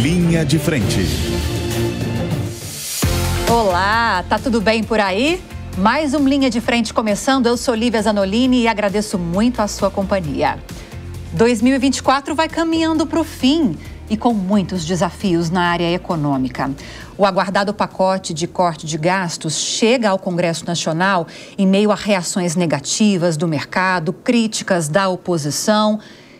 Linha de Frente. Olá, tá tudo bem por aí? Mais um Linha de Frente começando. Eu sou Lívia Zanolini e agradeço muito a sua companhia. 2024 vai caminhando para o fim e com muitos desafios na área econômica. O aguardado pacote de corte de gastos chega ao Congresso Nacional em meio a reações negativas do mercado, críticas da oposição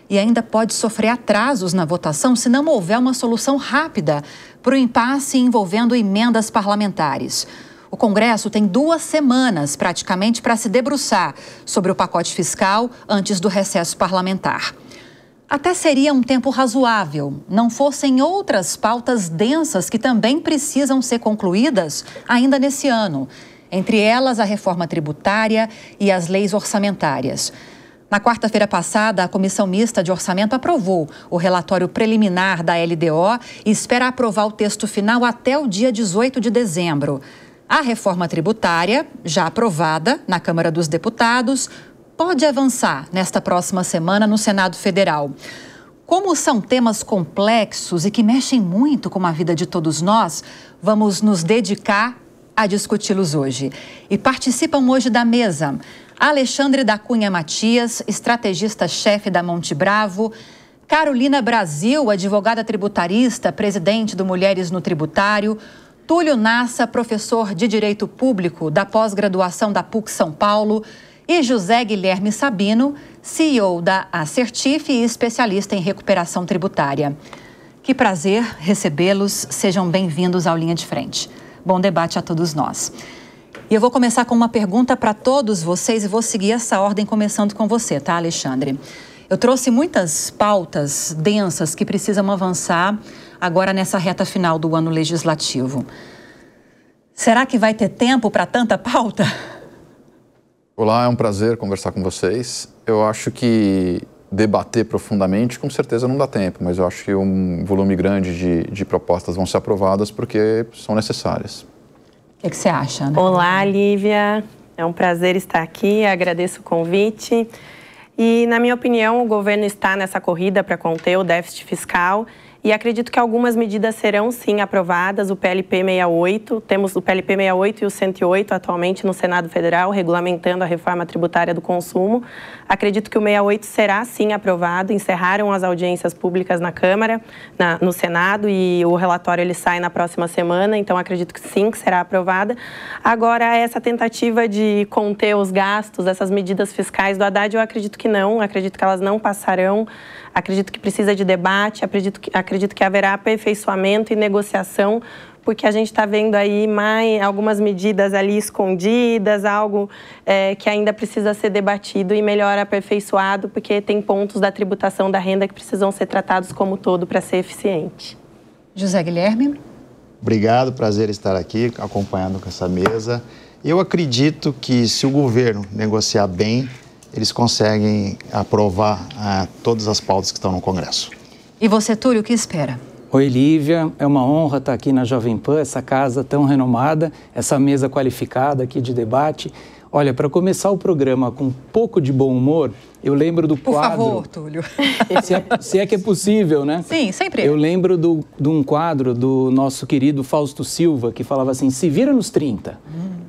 e ainda pode sofrer atrasos na votação se não houver uma solução rápida para o impasse envolvendo emendas parlamentares. O Congresso tem 2 semanas praticamente para se debruçar sobre o pacote fiscal antes do recesso parlamentar. Até seria um tempo razoável, não fossem outras pautas densas que também precisam ser concluídas ainda nesse ano. Entre elas, a reforma tributária e as leis orçamentárias. Na quarta-feira passada, a Comissão Mista de Orçamento aprovou o relatório preliminar da LDO e espera aprovar o texto final até o dia 18 de dezembro. A reforma tributária, já aprovada na Câmara dos Deputados, pode avançar nesta próxima semana no Senado Federal. Como são temas complexos e que mexem muito com a vida de todos nós, vamos nos dedicar a discuti-los hoje. E participam hoje da mesa Alexandre da Cunha Matias, estrategista-chefe da Monte Bravo, Carolina Brasil, advogada tributarista, presidente do Mulheres no Tributário, Túlio Nassa, professor de Direito Público da pós-graduação da PUC São Paulo, e José Guilherme Sabino, CEO da Assertif e especialista em recuperação tributária. Que prazer recebê-los, sejam bem-vindos ao Linha de Frente. Bom debate a todos nós. E eu vou começar com uma pergunta para todos vocês e vou seguir essa ordem começando com você, tá, Alexandre? Eu trouxe muitas pautas densas que precisam avançar agora nessa reta final do ano legislativo. Será que vai ter tempo para tanta pauta? Olá, é um prazer conversar com vocês. Eu acho que debater profundamente, com certeza não dá tempo, mas eu acho que um volume grande de propostas vão ser aprovadas porque são necessárias. O que você acha, Ana? Olá, Lívia. É um prazer estar aqui, agradeço o convite. E, na minha opinião, o governo está nessa corrida para conter o déficit fiscal e acredito que algumas medidas serão, sim, aprovadas. O PLP 68, temos o PLP 68 e o 108 atualmente no Senado Federal, regulamentando a reforma tributária do consumo. Acredito que o 68 será, sim, aprovado. Encerraram as audiências públicas na Câmara, no Senado, e o relatório ele sai na próxima semana, então acredito que sim, que será aprovada. Agora, essa tentativa de conter os gastos, essas medidas fiscais do Haddad, eu acredito que não, acredito que elas não passarão. Acredito que precisa de debate, acredito que haverá aperfeiçoamento e negociação, porque a gente está vendo aí algumas medidas ali escondidas, algo que ainda precisa ser debatido e melhor aperfeiçoado, porque tem pontos da tributação da renda que precisam ser tratados como todo para ser eficiente. José Guilherme. Obrigado, prazer estar aqui acompanhando com essa mesa. Eu acredito que se o governo negociar bem, eles conseguem aprovar todas as pautas que estão no Congresso. E você, Túlio, o que espera? Oi, Lívia. É uma honra estar aqui na Jovem Pan, essa casa tão renomada, essa mesa qualificada aqui de debate. Olha, para começar o programa com um pouco de bom humor, eu lembro do quadro... Por favor, Túlio. Se é que é possível, né? Sim, sempre. Eu lembro de um quadro do nosso querido Fausto Silva, que falava assim, se vira nos 30.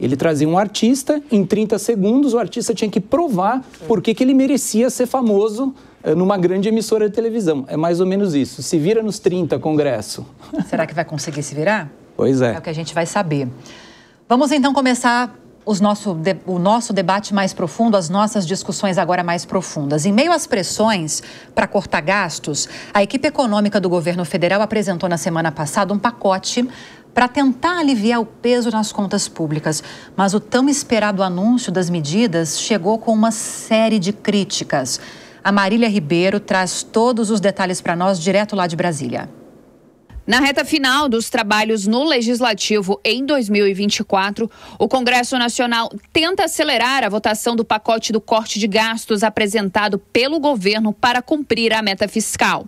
Ele trazia um artista, em 30 segundos o artista tinha que provar por que ele merecia ser famoso numa grande emissora de televisão. É mais ou menos isso. Se vira nos 30, Congresso. Será que vai conseguir se virar? Pois é. É o que a gente vai saber. Vamos então começar o nosso debate mais profundo, as nossas discussões agora mais profundas. Em meio às pressões para cortar gastos, a equipe econômica do governo federal apresentou na semana passada um pacote para tentar aliviar o peso nas contas públicas. Mas o tão esperado anúncio das medidas chegou com uma série de críticas. A Marília Ribeiro traz todos os detalhes para nós, direto lá de Brasília. Na reta final dos trabalhos no Legislativo em 2024, o Congresso Nacional tenta acelerar a votação do pacote do corte de gastos apresentado pelo governo para cumprir a meta fiscal.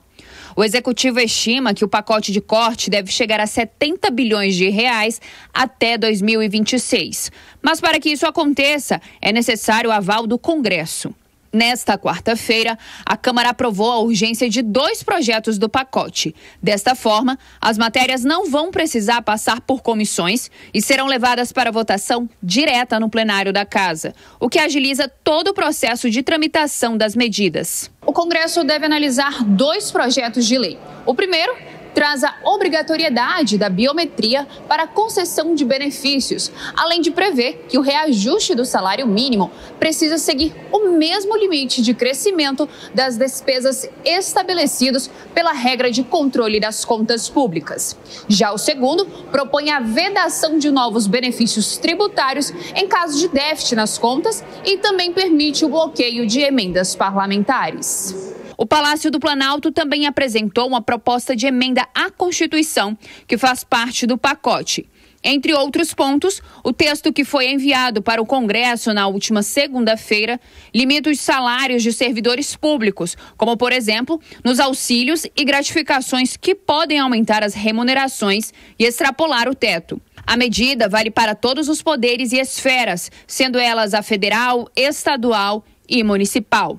O Executivo estima que o pacote de corte deve chegar a 70 bilhões de reais até 2026. Mas para que isso aconteça, é necessário o aval do Congresso. Nesta quarta-feira, a Câmara aprovou a urgência de 2 projetos do pacote. Desta forma, as matérias não vão precisar passar por comissões e serão levadas para votação direta no plenário da Casa, o que agiliza todo o processo de tramitação das medidas. O Congresso deve analisar 2 projetos de lei. O primeiro traz a obrigatoriedade da biometria para a concessão de benefícios, além de prever que o reajuste do salário mínimo precisa seguir o mesmo limite de crescimento das despesas estabelecidos pela regra de controle das contas públicas. Já o segundo propõe a vedação de novos benefícios tributários em caso de déficit nas contas e também permite o bloqueio de emendas parlamentares. O Palácio do Planalto também apresentou uma proposta de emenda à Constituição, que faz parte do pacote. Entre outros pontos, o texto que foi enviado para o Congresso na última segunda-feira limita os salários de servidores públicos, como, por exemplo, nos auxílios e gratificações que podem aumentar as remunerações e extrapolar o teto. A medida vale para todos os poderes e esferas, sendo elas a federal, estadual e municipal.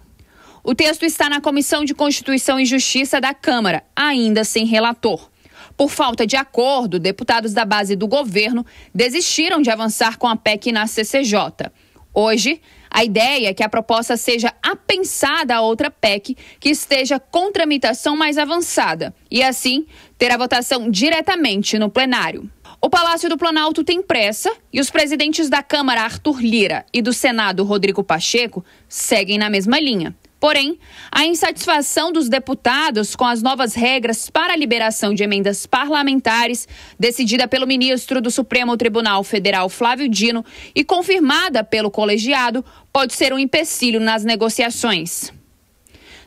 O texto está na Comissão de Constituição e Justiça da Câmara, ainda sem relator. Por falta de acordo, deputados da base do governo desistiram de avançar com a PEC na CCJ. Hoje, a ideia é que a proposta seja apensada a outra PEC que esteja com tramitação mais avançada e, assim, ter a votação diretamente no plenário. O Palácio do Planalto tem pressa e os presidentes da Câmara, Arthur Lira, e do Senado, Rodrigo Pacheco, seguem na mesma linha. Porém, a insatisfação dos deputados com as novas regras para a liberação de emendas parlamentares, decidida pelo ministro do Supremo Tribunal Federal, Flávio Dino, e confirmada pelo colegiado, pode ser um empecilho nas negociações.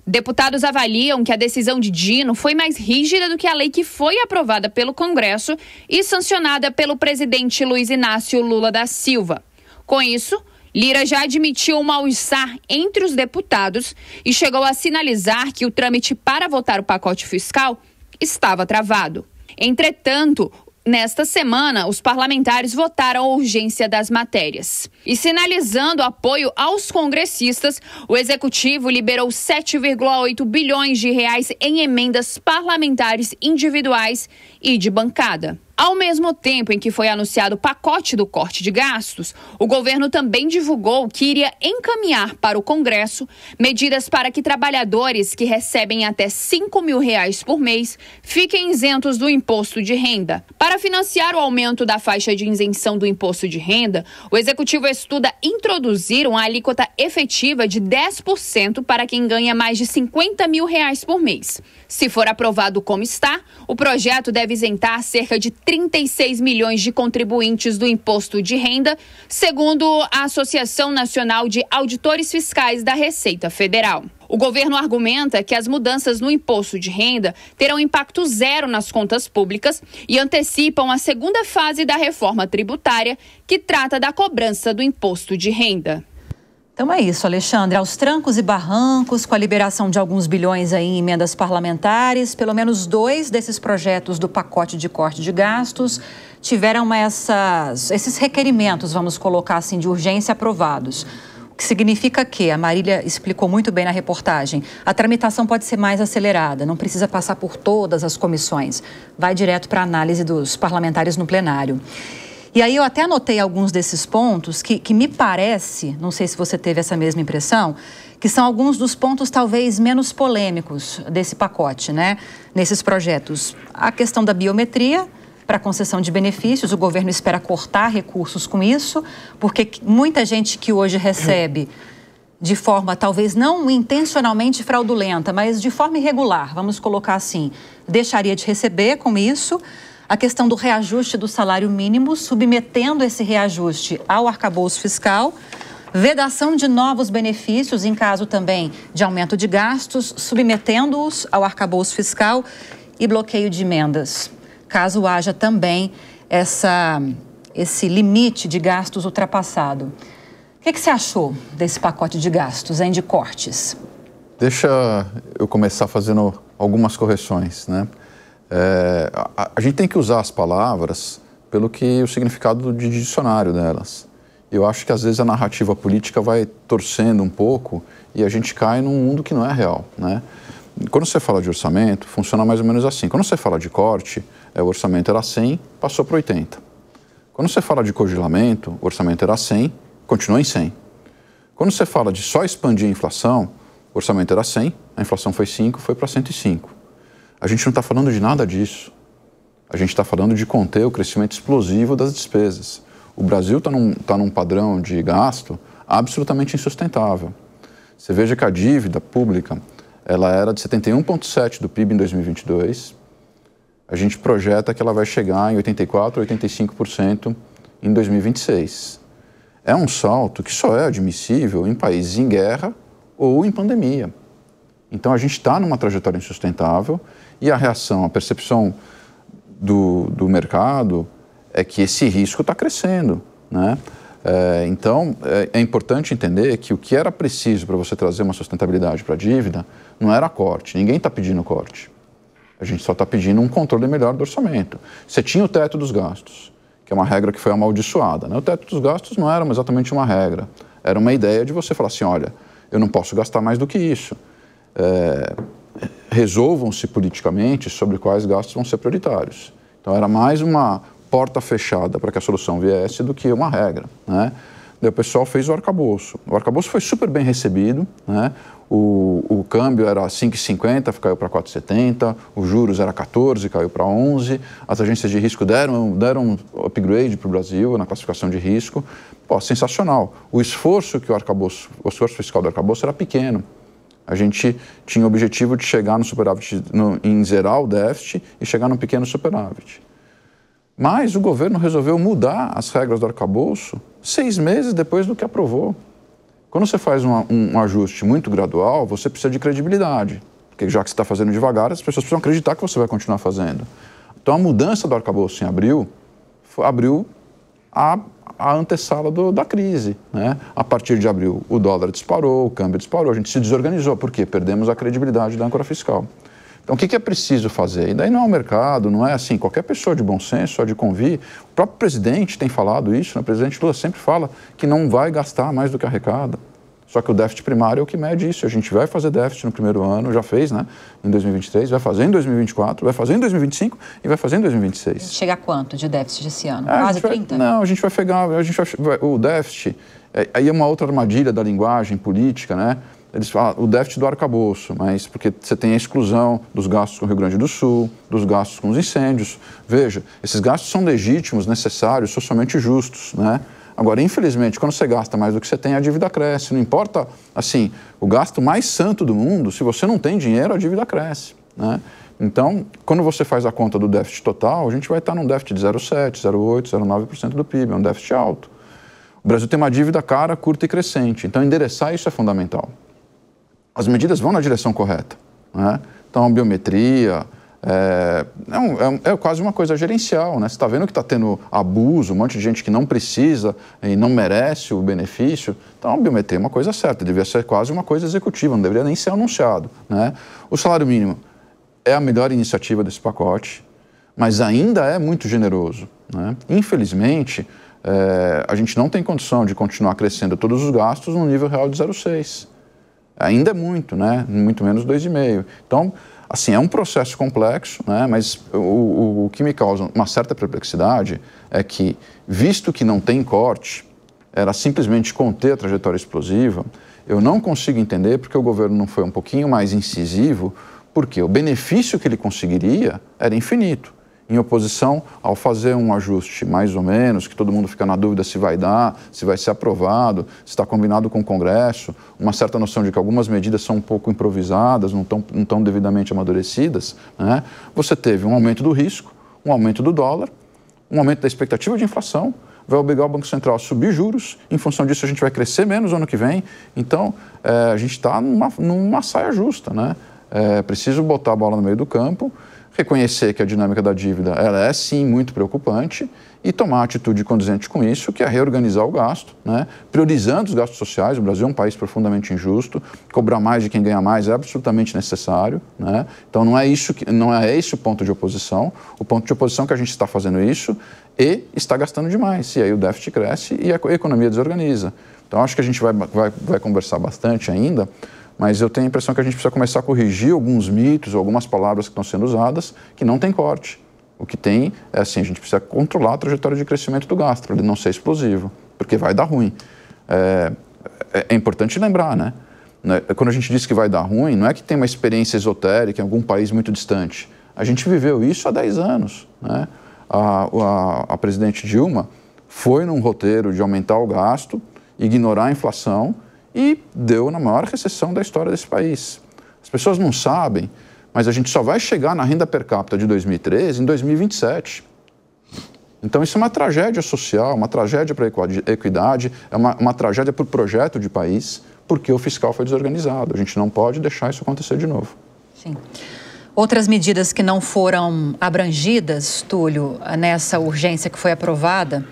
Deputados avaliam que a decisão de Dino foi mais rígida do que a lei que foi aprovada pelo Congresso e sancionada pelo presidente Luiz Inácio Lula da Silva. Com isso, Lira já admitiu um mal-estar entre os deputados e chegou a sinalizar que o trâmite para votar o pacote fiscal estava travado. Entretanto, nesta semana, os parlamentares votaram a urgência das matérias. E sinalizando apoio aos congressistas, o Executivo liberou 7,8 bilhões de reais em emendas parlamentares individuais e de bancada. Ao mesmo tempo em que foi anunciado o pacote do corte de gastos, o governo também divulgou que iria encaminhar para o Congresso medidas para que trabalhadores que recebem até R$5 mil por mês fiquem isentos do imposto de renda. Para financiar o aumento da faixa de isenção do imposto de renda, o Executivo estuda introduzir uma alíquota efetiva de 10% para quem ganha mais de R$50 mil por mês. Se for aprovado como está, o projeto deve isentar cerca de 36 milhões de contribuintes do imposto de renda, segundo a Associação Nacional de Auditores Fiscais da Receita Federal. O governo argumenta que as mudanças no imposto de renda terão impacto zero nas contas públicas e antecipam a segunda fase da reforma tributária, que trata da cobrança do imposto de renda. Então é isso, Alexandre. Aos trancos e barrancos, com a liberação de alguns bilhões aí em emendas parlamentares, pelo menos 2 desses projetos do pacote de corte de gastos tiveram esses requerimentos, vamos colocar assim, de urgência aprovados. O que significa que, a Marília explicou muito bem na reportagem, a tramitação pode ser mais acelerada, não precisa passar por todas as comissões, vai direto para a análise dos parlamentares no plenário. E aí eu até anotei alguns desses pontos que me parece, não sei se você teve essa mesma impressão, que são alguns dos pontos talvez menos polêmicos desse pacote, né? Nesses projetos. A questão da biometria para concessão de benefícios, o governo espera cortar recursos com isso, porque muita gente que hoje recebe de forma talvez não intencionalmente fraudulenta, mas de forma irregular, vamos colocar assim, deixaria de receber com isso. A questão do reajuste do salário mínimo, submetendo esse reajuste ao arcabouço fiscal, vedação de novos benefícios em caso também de aumento de gastos, submetendo-os ao arcabouço fiscal e bloqueio de emendas, caso haja também esse limite de gastos ultrapassado. O que você achou desse pacote de gastos, de cortes? Deixa eu começar fazendo algumas correções, né? A gente tem que usar as palavras pelo que o significado de dicionário delas. Eu acho que às vezes a narrativa política vai torcendo um pouco e a gente cai num mundo que não é real, né? Quando você fala de orçamento, funciona mais ou menos assim. Quando você fala de corte, o orçamento era 100, passou para 80. Quando você fala de congelamento, o orçamento era 100, continua em 100. Quando você fala de só expandir a inflação, o orçamento era 100, a inflação foi 5, foi para 105. A gente não está falando de nada disso. A gente está falando de conter o crescimento explosivo das despesas. O Brasil está num padrão de gasto absolutamente insustentável. Você veja que a dívida pública ela era de 71,7% do PIB em 2022. A gente projeta que ela vai chegar em 84%, 85% em 2026. É um salto que só é admissível em países em guerra ou em pandemia. Então a gente está numa trajetória insustentável e a reação, a percepção do mercado é que esse risco está crescendo, né? Então, é importante entender que o que era preciso para você trazer uma sustentabilidade para a dívida não era corte. Ninguém está pedindo corte. A gente só está pedindo um controle melhor do orçamento. Você tinha o teto dos gastos, que é uma regra que foi amaldiçoada, né? O teto dos gastos não era exatamente uma regra. Era uma ideia de você falar assim, olha, eu não posso gastar mais do que isso. Resolvam-se politicamente sobre quais gastos vão ser prioritários. Então, era mais uma porta fechada para que a solução viesse do que uma regra, né? Daí o pessoal fez o arcabouço. O arcabouço foi super bem recebido, né? O câmbio era 5,50, caiu para 4,70, os juros era 14, caiu para 11, as agências de risco deram upgrade para o Brasil na classificação de risco. Pô, sensacional. O esforço fiscal do arcabouço era pequeno. A gente tinha o objetivo de chegar no superávit, em zerar o déficit e chegar num pequeno superávit. Mas o governo resolveu mudar as regras do arcabouço 6 meses depois do que aprovou. Quando você faz um ajuste muito gradual, você precisa de credibilidade. Porque já que você está fazendo devagar, as pessoas precisam acreditar que você vai continuar fazendo. Então a mudança do arcabouço em abril abriu a antessala da crise, né? A partir de abril, o dólar disparou, o câmbio disparou, a gente se desorganizou. Por quê? Perdemos a credibilidade da âncora fiscal. Então, o que é preciso fazer? E daí não é o mercado, não é assim, qualquer pessoa de bom senso, só de convir. O próprio presidente tem falado isso, né? O presidente Lula sempre fala que não vai gastar mais do que arrecada. Só que o déficit primário é o que mede isso. A gente vai fazer déficit no primeiro ano, já fez, né? Em 2023, vai fazer em 2024, vai fazer em 2025 e vai fazer em 2026. Chega a quanto de déficit esse ano? Quase 30? Não, a gente vai pegar, o déficit, aí é uma outra armadilha da linguagem política, né? Eles falam o déficit do arcabouço, mas porque você tem a exclusão dos gastos com o Rio Grande do Sul, dos gastos com os incêndios. Veja, esses gastos são legítimos, necessários, socialmente justos, né? Agora, infelizmente, quando você gasta mais do que você tem, a dívida cresce. Não importa, assim, o gasto mais santo do mundo, se você não tem dinheiro, a dívida cresce, né? Então, quando você faz a conta do déficit total, a gente vai estar num déficit de 0,7%, 0,8%, 0,9% do PIB, é um déficit alto. O Brasil tem uma dívida cara, curta e crescente, então endereçar isso é fundamental. As medidas vão na direção correta, né? Então, a biometria é quase uma coisa gerencial, né? Você está vendo que está tendo abuso, um monte de gente que não precisa e não merece o benefício. Então, a biometria é uma coisa certa, devia ser quase uma coisa executiva, não deveria nem ser anunciado, né? O salário mínimo é a melhor iniciativa desse pacote, mas ainda é muito generoso, né? Infelizmente, a gente não tem condição de continuar crescendo todos os gastos no nível real de 0,6%. Ainda é muito, né? Muito menos 2,5%. Então, assim, é um processo complexo, né? Mas o que me causa uma certa perplexidade é que, visto que não tem corte, era simplesmente conter a trajetória explosiva, eu não consigo entender porque o governo não foi um pouquinho mais incisivo, porque o benefício que ele conseguiria era infinito. Em oposição ao fazer um ajuste mais ou menos, que todo mundo fica na dúvida se vai dar, se vai ser aprovado, se está combinado com o Congresso, uma certa noção de que algumas medidas são um pouco improvisadas, não estão devidamente amadurecidas, né? Você teve um aumento do risco, um aumento do dólar, um aumento da expectativa de inflação, vai obrigar o Banco Central a subir juros, em função disso a gente vai crescer menos no ano que vem, então a gente está numa saia justa, né? É preciso botar a bola no meio do campo, reconhecer que a dinâmica da dívida ela é sim muito preocupante e tomar atitude condizente com isso, que é reorganizar o gasto, né? Priorizando os gastos sociais. O Brasil é um país profundamente injusto, cobrar mais de quem ganha mais é absolutamente necessário, né? Então não é esse o ponto de oposição. O ponto de oposição é que a gente está fazendo isso e está gastando demais. E aí o déficit cresce e a economia desorganiza. Então acho que a gente vai conversar bastante ainda, mas eu tenho a impressão que a gente precisa começar a corrigir alguns mitos, algumas palavras que estão sendo usadas que não tem corte. O que tem é assim, a gente precisa controlar a trajetória de crescimento do gasto, para ele não ser explosivo, porque vai dar ruim. É importante lembrar, né? Quando a gente diz que vai dar ruim, não é que tem uma experiência esotérica em algum país muito distante. A gente viveu isso há 10 anos, né? A presidente Dilma foi num roteiro de aumentar o gasto, ignorar a inflação e deu na maior recessão da história desse país. As pessoas não sabem, mas a gente só vai chegar na renda per capita de 2013 em 2027. Então isso é uma tragédia social, uma tragédia para a equidade, é uma tragédia para o projeto de país, porque o fiscal foi desorganizado. A gente não pode deixar isso acontecer de novo. Sim. Outras medidas que não foram abrangidas, Túlio, nessa urgência que foi aprovada,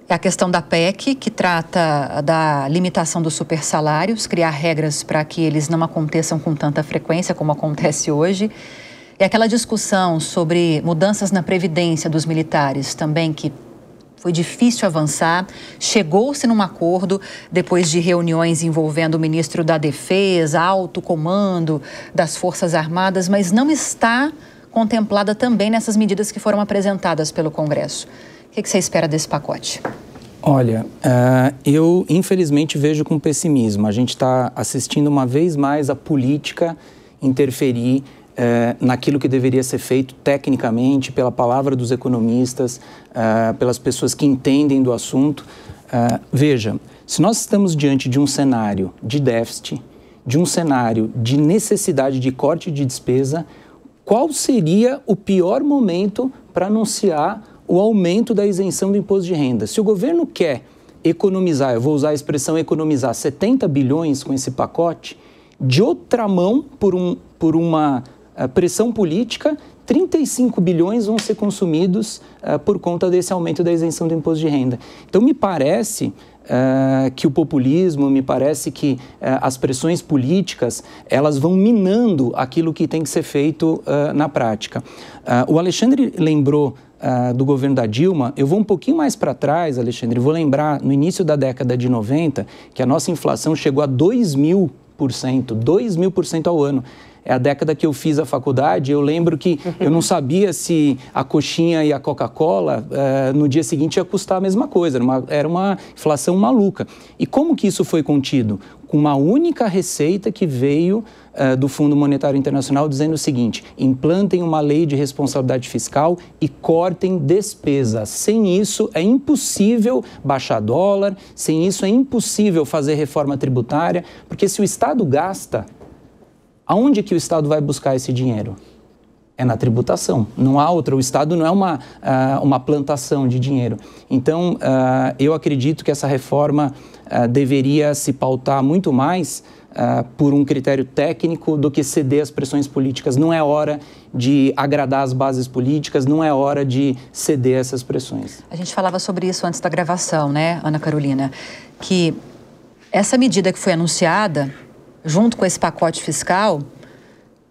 é a questão da PEC, que trata da limitação dos supersalários, criar regras para que eles não aconteçam com tanta frequência como acontece hoje. É aquela discussão sobre mudanças na previdência dos militares também, que foi difícil avançar. Chegou-se num acordo depois de reuniões envolvendo o ministro da Defesa, alto comando das Forças Armadas, mas não está contemplada também nessas medidas que foram apresentadas pelo Congresso. O que você espera desse pacote? Olha, eu infelizmente vejo com pessimismo. A gente está assistindo uma vez mais a política interferir naquilo que deveria ser feito tecnicamente, pela palavra dos economistas, pelas pessoas que entendem do assunto. Veja, se nós estamos diante de um cenário de déficit, de um cenário de necessidade de corte de despesa, qual seria o pior momento para anunciar o aumento da isenção do imposto de renda? Se o governo quer economizar, eu vou usar a expressão economizar 70 bilhões com esse pacote, de outra mão, por uma pressão política, 35 bilhões vão ser consumidos por conta desse aumento da isenção do imposto de renda. Então, me parece que o populismo, me parece que as pressões políticas, elas vão minando aquilo que tem que ser feito na prática. O Alexandre lembrou do governo da Dilma. Eu vou um pouquinho mais para trás, Alexandre, vou lembrar no início da década de 90, que a nossa inflação chegou a 2.000%, 2.000% ao ano. É a década que eu fiz a faculdade, eu lembro que eu não sabia se a coxinha e a Coca-Cola no dia seguinte ia custar a mesma coisa, era uma inflação maluca. E como que isso foi contido? Com uma única receita que veio do Fundo Monetário Internacional dizendo o seguinte: implantem uma lei de responsabilidade fiscal e cortem despesas. Sem isso é impossível baixar dólar, sem isso é impossível fazer reforma tributária, porque se o Estado gasta, aonde que o Estado vai buscar esse dinheiro? É na tributação, não há outra. O Estado não é uma plantação de dinheiro. Então, eu acredito que essa reforma deveria se pautar muito mais por um critério técnico do que ceder às pressões políticas. Não é hora de agradar as bases políticas, não é hora de ceder a essas pressões. A gente falava sobre isso antes da gravação, né, Ana Carolina? Que essa medida que foi anunciada, junto com esse pacote fiscal,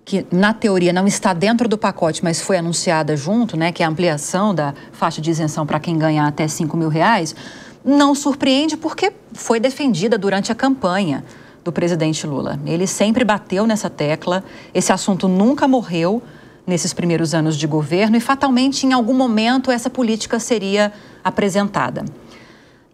que na teoria não está dentro do pacote, mas foi anunciada junto, né, que é a ampliação da faixa de isenção para quem ganhar até R$5.000, não surpreende porque foi defendida durante a campanha do presidente Lula. Ele sempre bateu nessa tecla, esse assunto nunca morreu nesses primeiros anos de governo e fatalmente em algum momento essa política seria apresentada.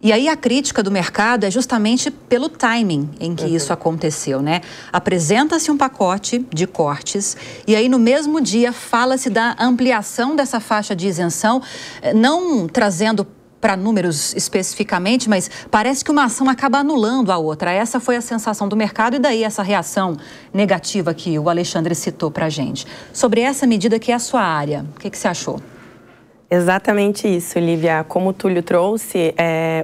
E aí a crítica do mercado é justamente pelo timing em que isso aconteceu, né? Apresenta-se um pacote de cortes e aí no mesmo dia fala-se da ampliação dessa faixa de isenção, não trazendo para números especificamente, mas parece que uma ação acaba anulando a outra. Essa foi a sensação do mercado e daí essa reação negativa que o Alexandre citou para a gente. Sobre essa medida que é a sua área, o que você achou? Exatamente isso, Lívia. Como o Túlio trouxe,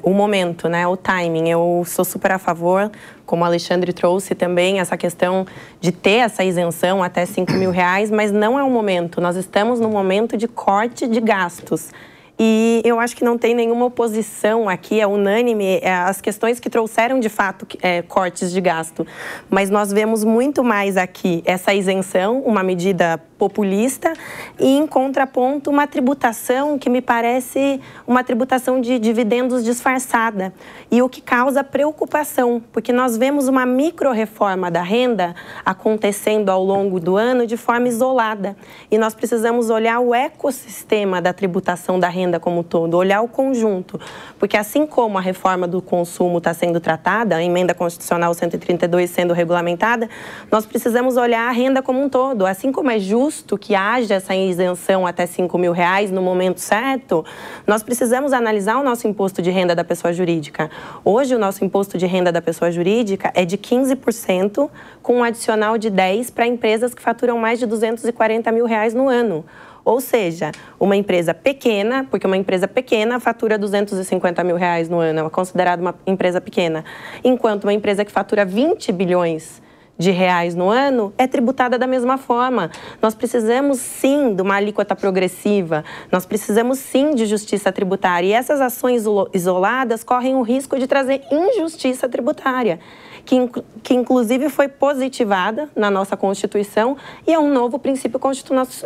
o momento, né, o timing. Eu sou super a favor, como o Alexandre trouxe também, essa questão de ter essa isenção até R$5.000, mas não é o momento. Nós estamos no momento de corte de gastos. E eu acho que não tem nenhuma oposição aqui, é unânime as questões que trouxeram, de fato, cortes de gasto. Mas nós vemos muito mais aqui essa isenção, uma medida populista, e, em contraponto, uma tributação que me parece uma tributação de dividendos disfarçada. E o que causa preocupação, porque nós vemos uma micro-reforma da renda acontecendo ao longo do ano de forma isolada. E nós precisamos olhar o ecossistema da tributação da renda como um todo, olhar o conjunto. Porque assim como a reforma do consumo está sendo tratada, a emenda constitucional 132 sendo regulamentada, nós precisamos olhar a renda como um todo. Assim como é justo que haja essa isenção até R$5.000 no momento certo, nós precisamos analisar o nosso imposto de renda da pessoa jurídica. Hoje, o nosso imposto de renda da pessoa jurídica é de 15%, com um adicional de 10% para empresas que faturam mais de R$240.000 no ano. Ou seja, uma empresa pequena, porque uma empresa pequena fatura R$250.000 no ano, é considerada uma empresa pequena, enquanto uma empresa que fatura 20 bilhões de reais no ano é tributada da mesma forma. Nós precisamos sim de uma alíquota progressiva, nós precisamos sim de justiça tributária, e essas ações isoladas correm o risco de trazer injustiça tributária, que inclusive foi positivada na nossa Constituição e é um novo princípio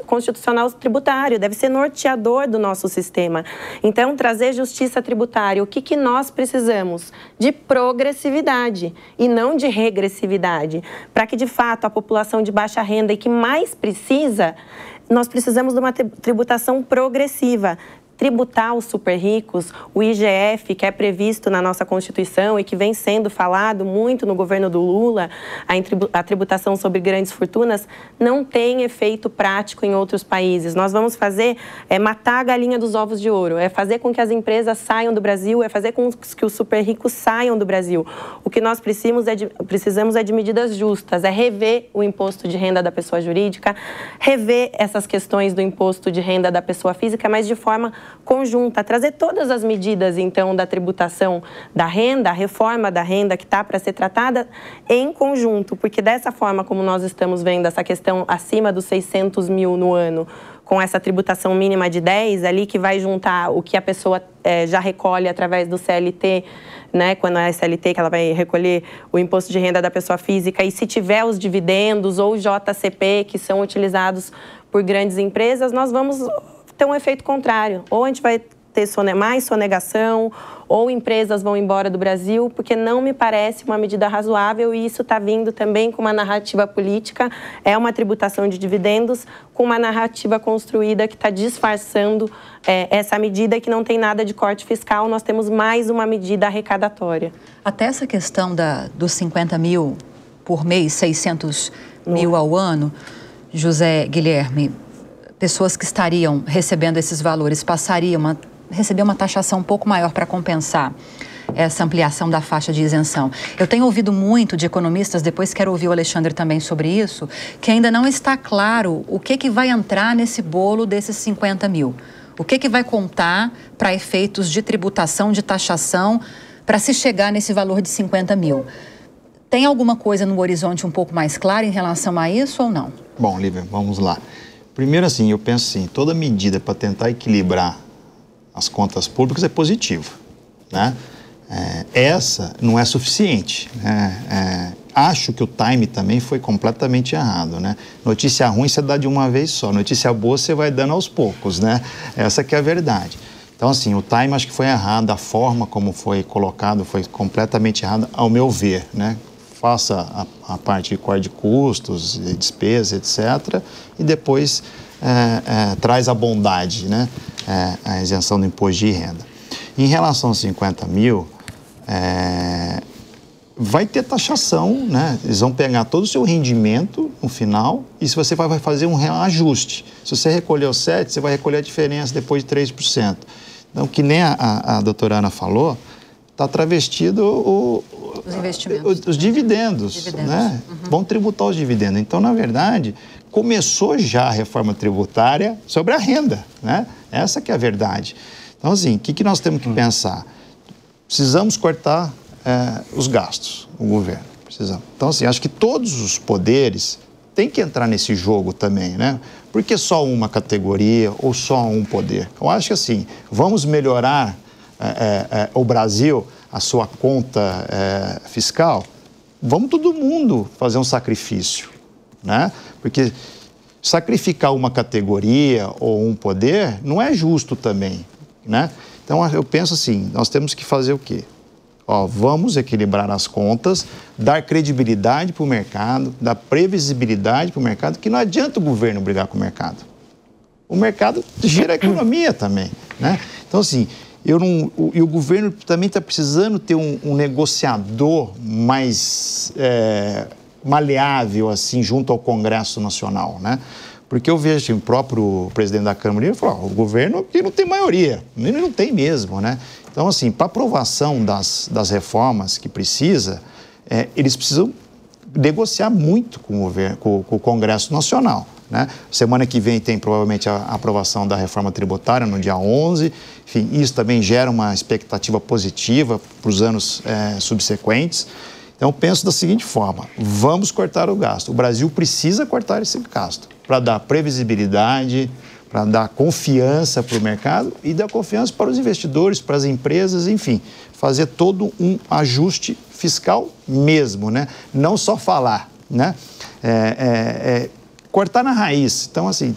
constitucional tributário, deve ser norteador do nosso sistema. Então, trazer justiça tributária, o que nós precisamos? De progressividade e não de regressividade, para que, de fato, a população de baixa renda e que mais precisa, nós precisamos de uma tributação progressiva. Tributar os super ricos, o IGF, que é previsto na nossa Constituição e que vem sendo falado muito no governo do Lula, a tributação sobre grandes fortunas, não tem efeito prático em outros países. Nós vamos fazer, matar a galinha dos ovos de ouro, é fazer com que as empresas saiam do Brasil, é fazer com que os super ricos saiam do Brasil. O que nós precisamos é de medidas justas, é rever o imposto de renda da pessoa jurídica, rever essas questões do imposto de renda da pessoa física, mas de forma conjunta, trazer todas as medidas, então, da tributação da renda, a reforma da renda que está para ser tratada em conjunto, porque dessa forma como nós estamos vendo essa questão acima dos 600 mil no ano, com essa tributação mínima de 10 ali, que vai juntar o que a pessoa já recolhe através do CLT, né, quando é CLT que ela vai recolher o imposto de renda da pessoa física, e se tiver os dividendos ou JCP que são utilizados por grandes empresas, nós vamos ter um efeito contrário. Ou a gente vai ter mais sonegação, ou empresas vão embora do Brasil, porque não me parece uma medida razoável, e isso está vindo também com uma narrativa política, é uma tributação de dividendos com uma narrativa construída que está disfarçando essa medida que não tem nada de corte fiscal, nós temos mais uma medida arrecadatória. Até essa questão dos 50 mil por mês, 600 mil ao ano, José Guilherme, pessoas que estariam recebendo esses valores passariam a receber uma taxação um pouco maior para compensar essa ampliação da faixa de isenção. Eu tenho ouvido muito de economistas, depois quero ouvir o Alexandre também sobre isso, que ainda não está claro o que vai entrar nesse bolo desses 50 mil. O que vai contar para efeitos de tributação, de taxação, para se chegar nesse valor de 50 mil. Tem alguma coisa no horizonte um pouco mais clara em relação a isso ou não? Bom, Lívia, vamos lá. Primeiro, assim, eu penso assim, toda medida para tentar equilibrar as contas públicas é positiva, né? Essa não é suficiente, né? Acho que o time também foi completamente errado, né? Notícia ruim você dá de uma vez só, notícia boa você vai dando aos poucos, né? Essa que é a verdade. Então, assim, o time acho que foi errado, a forma como foi colocado foi completamente errada, ao meu ver, né? Faça a parte de corte de custos, de despesas, etc. E depois traz a bondade, né? A isenção do imposto de renda. Em relação aos 50 mil, vai ter taxação, né? Eles vão pegar todo o seu rendimento no final e se você vai fazer um reajuste. Se você recolheu 7%, você vai recolher a diferença depois de 3%. Então, que nem a doutora Ana falou, está travestido os dividendos, né? Vão tributar os dividendos. Então, na verdade, começou já a reforma tributária sobre a renda, né? Essa que é a verdade. Então, assim, o que nós temos que pensar? Precisamos cortar os gastos, o governo. Precisamos. Então, assim, acho que todos os poderes têm que entrar nesse jogo também, né? Porque só uma categoria ou só um poder? Eu acho que, assim, vamos melhorar o Brasil, a sua conta fiscal, vamos todo mundo fazer um sacrifício, né? Porque sacrificar uma categoria ou um poder não é justo também, né? Então, eu penso assim, nós temos que fazer o quê? Vamos equilibrar as contas, dar credibilidade para o mercado, dar previsibilidade para o mercado, que não adianta o governo brigar com o mercado. O mercado gira a economia também, né? Então, assim, e o governo também está precisando ter um negociador mais maleável, assim, junto ao Congresso Nacional, né? Porque eu vejo assim, o próprio presidente da Câmara, ele falou, o governo aqui não tem maioria, ele não tem mesmo, né? Então, assim, para aprovação das reformas que precisa, eles precisam negociar muito com o Congresso Nacional, né? Semana que vem tem provavelmente a aprovação da reforma tributária no dia 11, enfim, isso também gera uma expectativa positiva para os anos subsequentes. Então, eu penso da seguinte forma, vamos cortar o gasto. O Brasil precisa cortar esse gasto para dar previsibilidade, para dar confiança para o mercado e dar confiança para os investidores, para as empresas, enfim, fazer todo um ajuste fiscal mesmo, né? Não só falar, né? Cortar na raiz. Então, assim,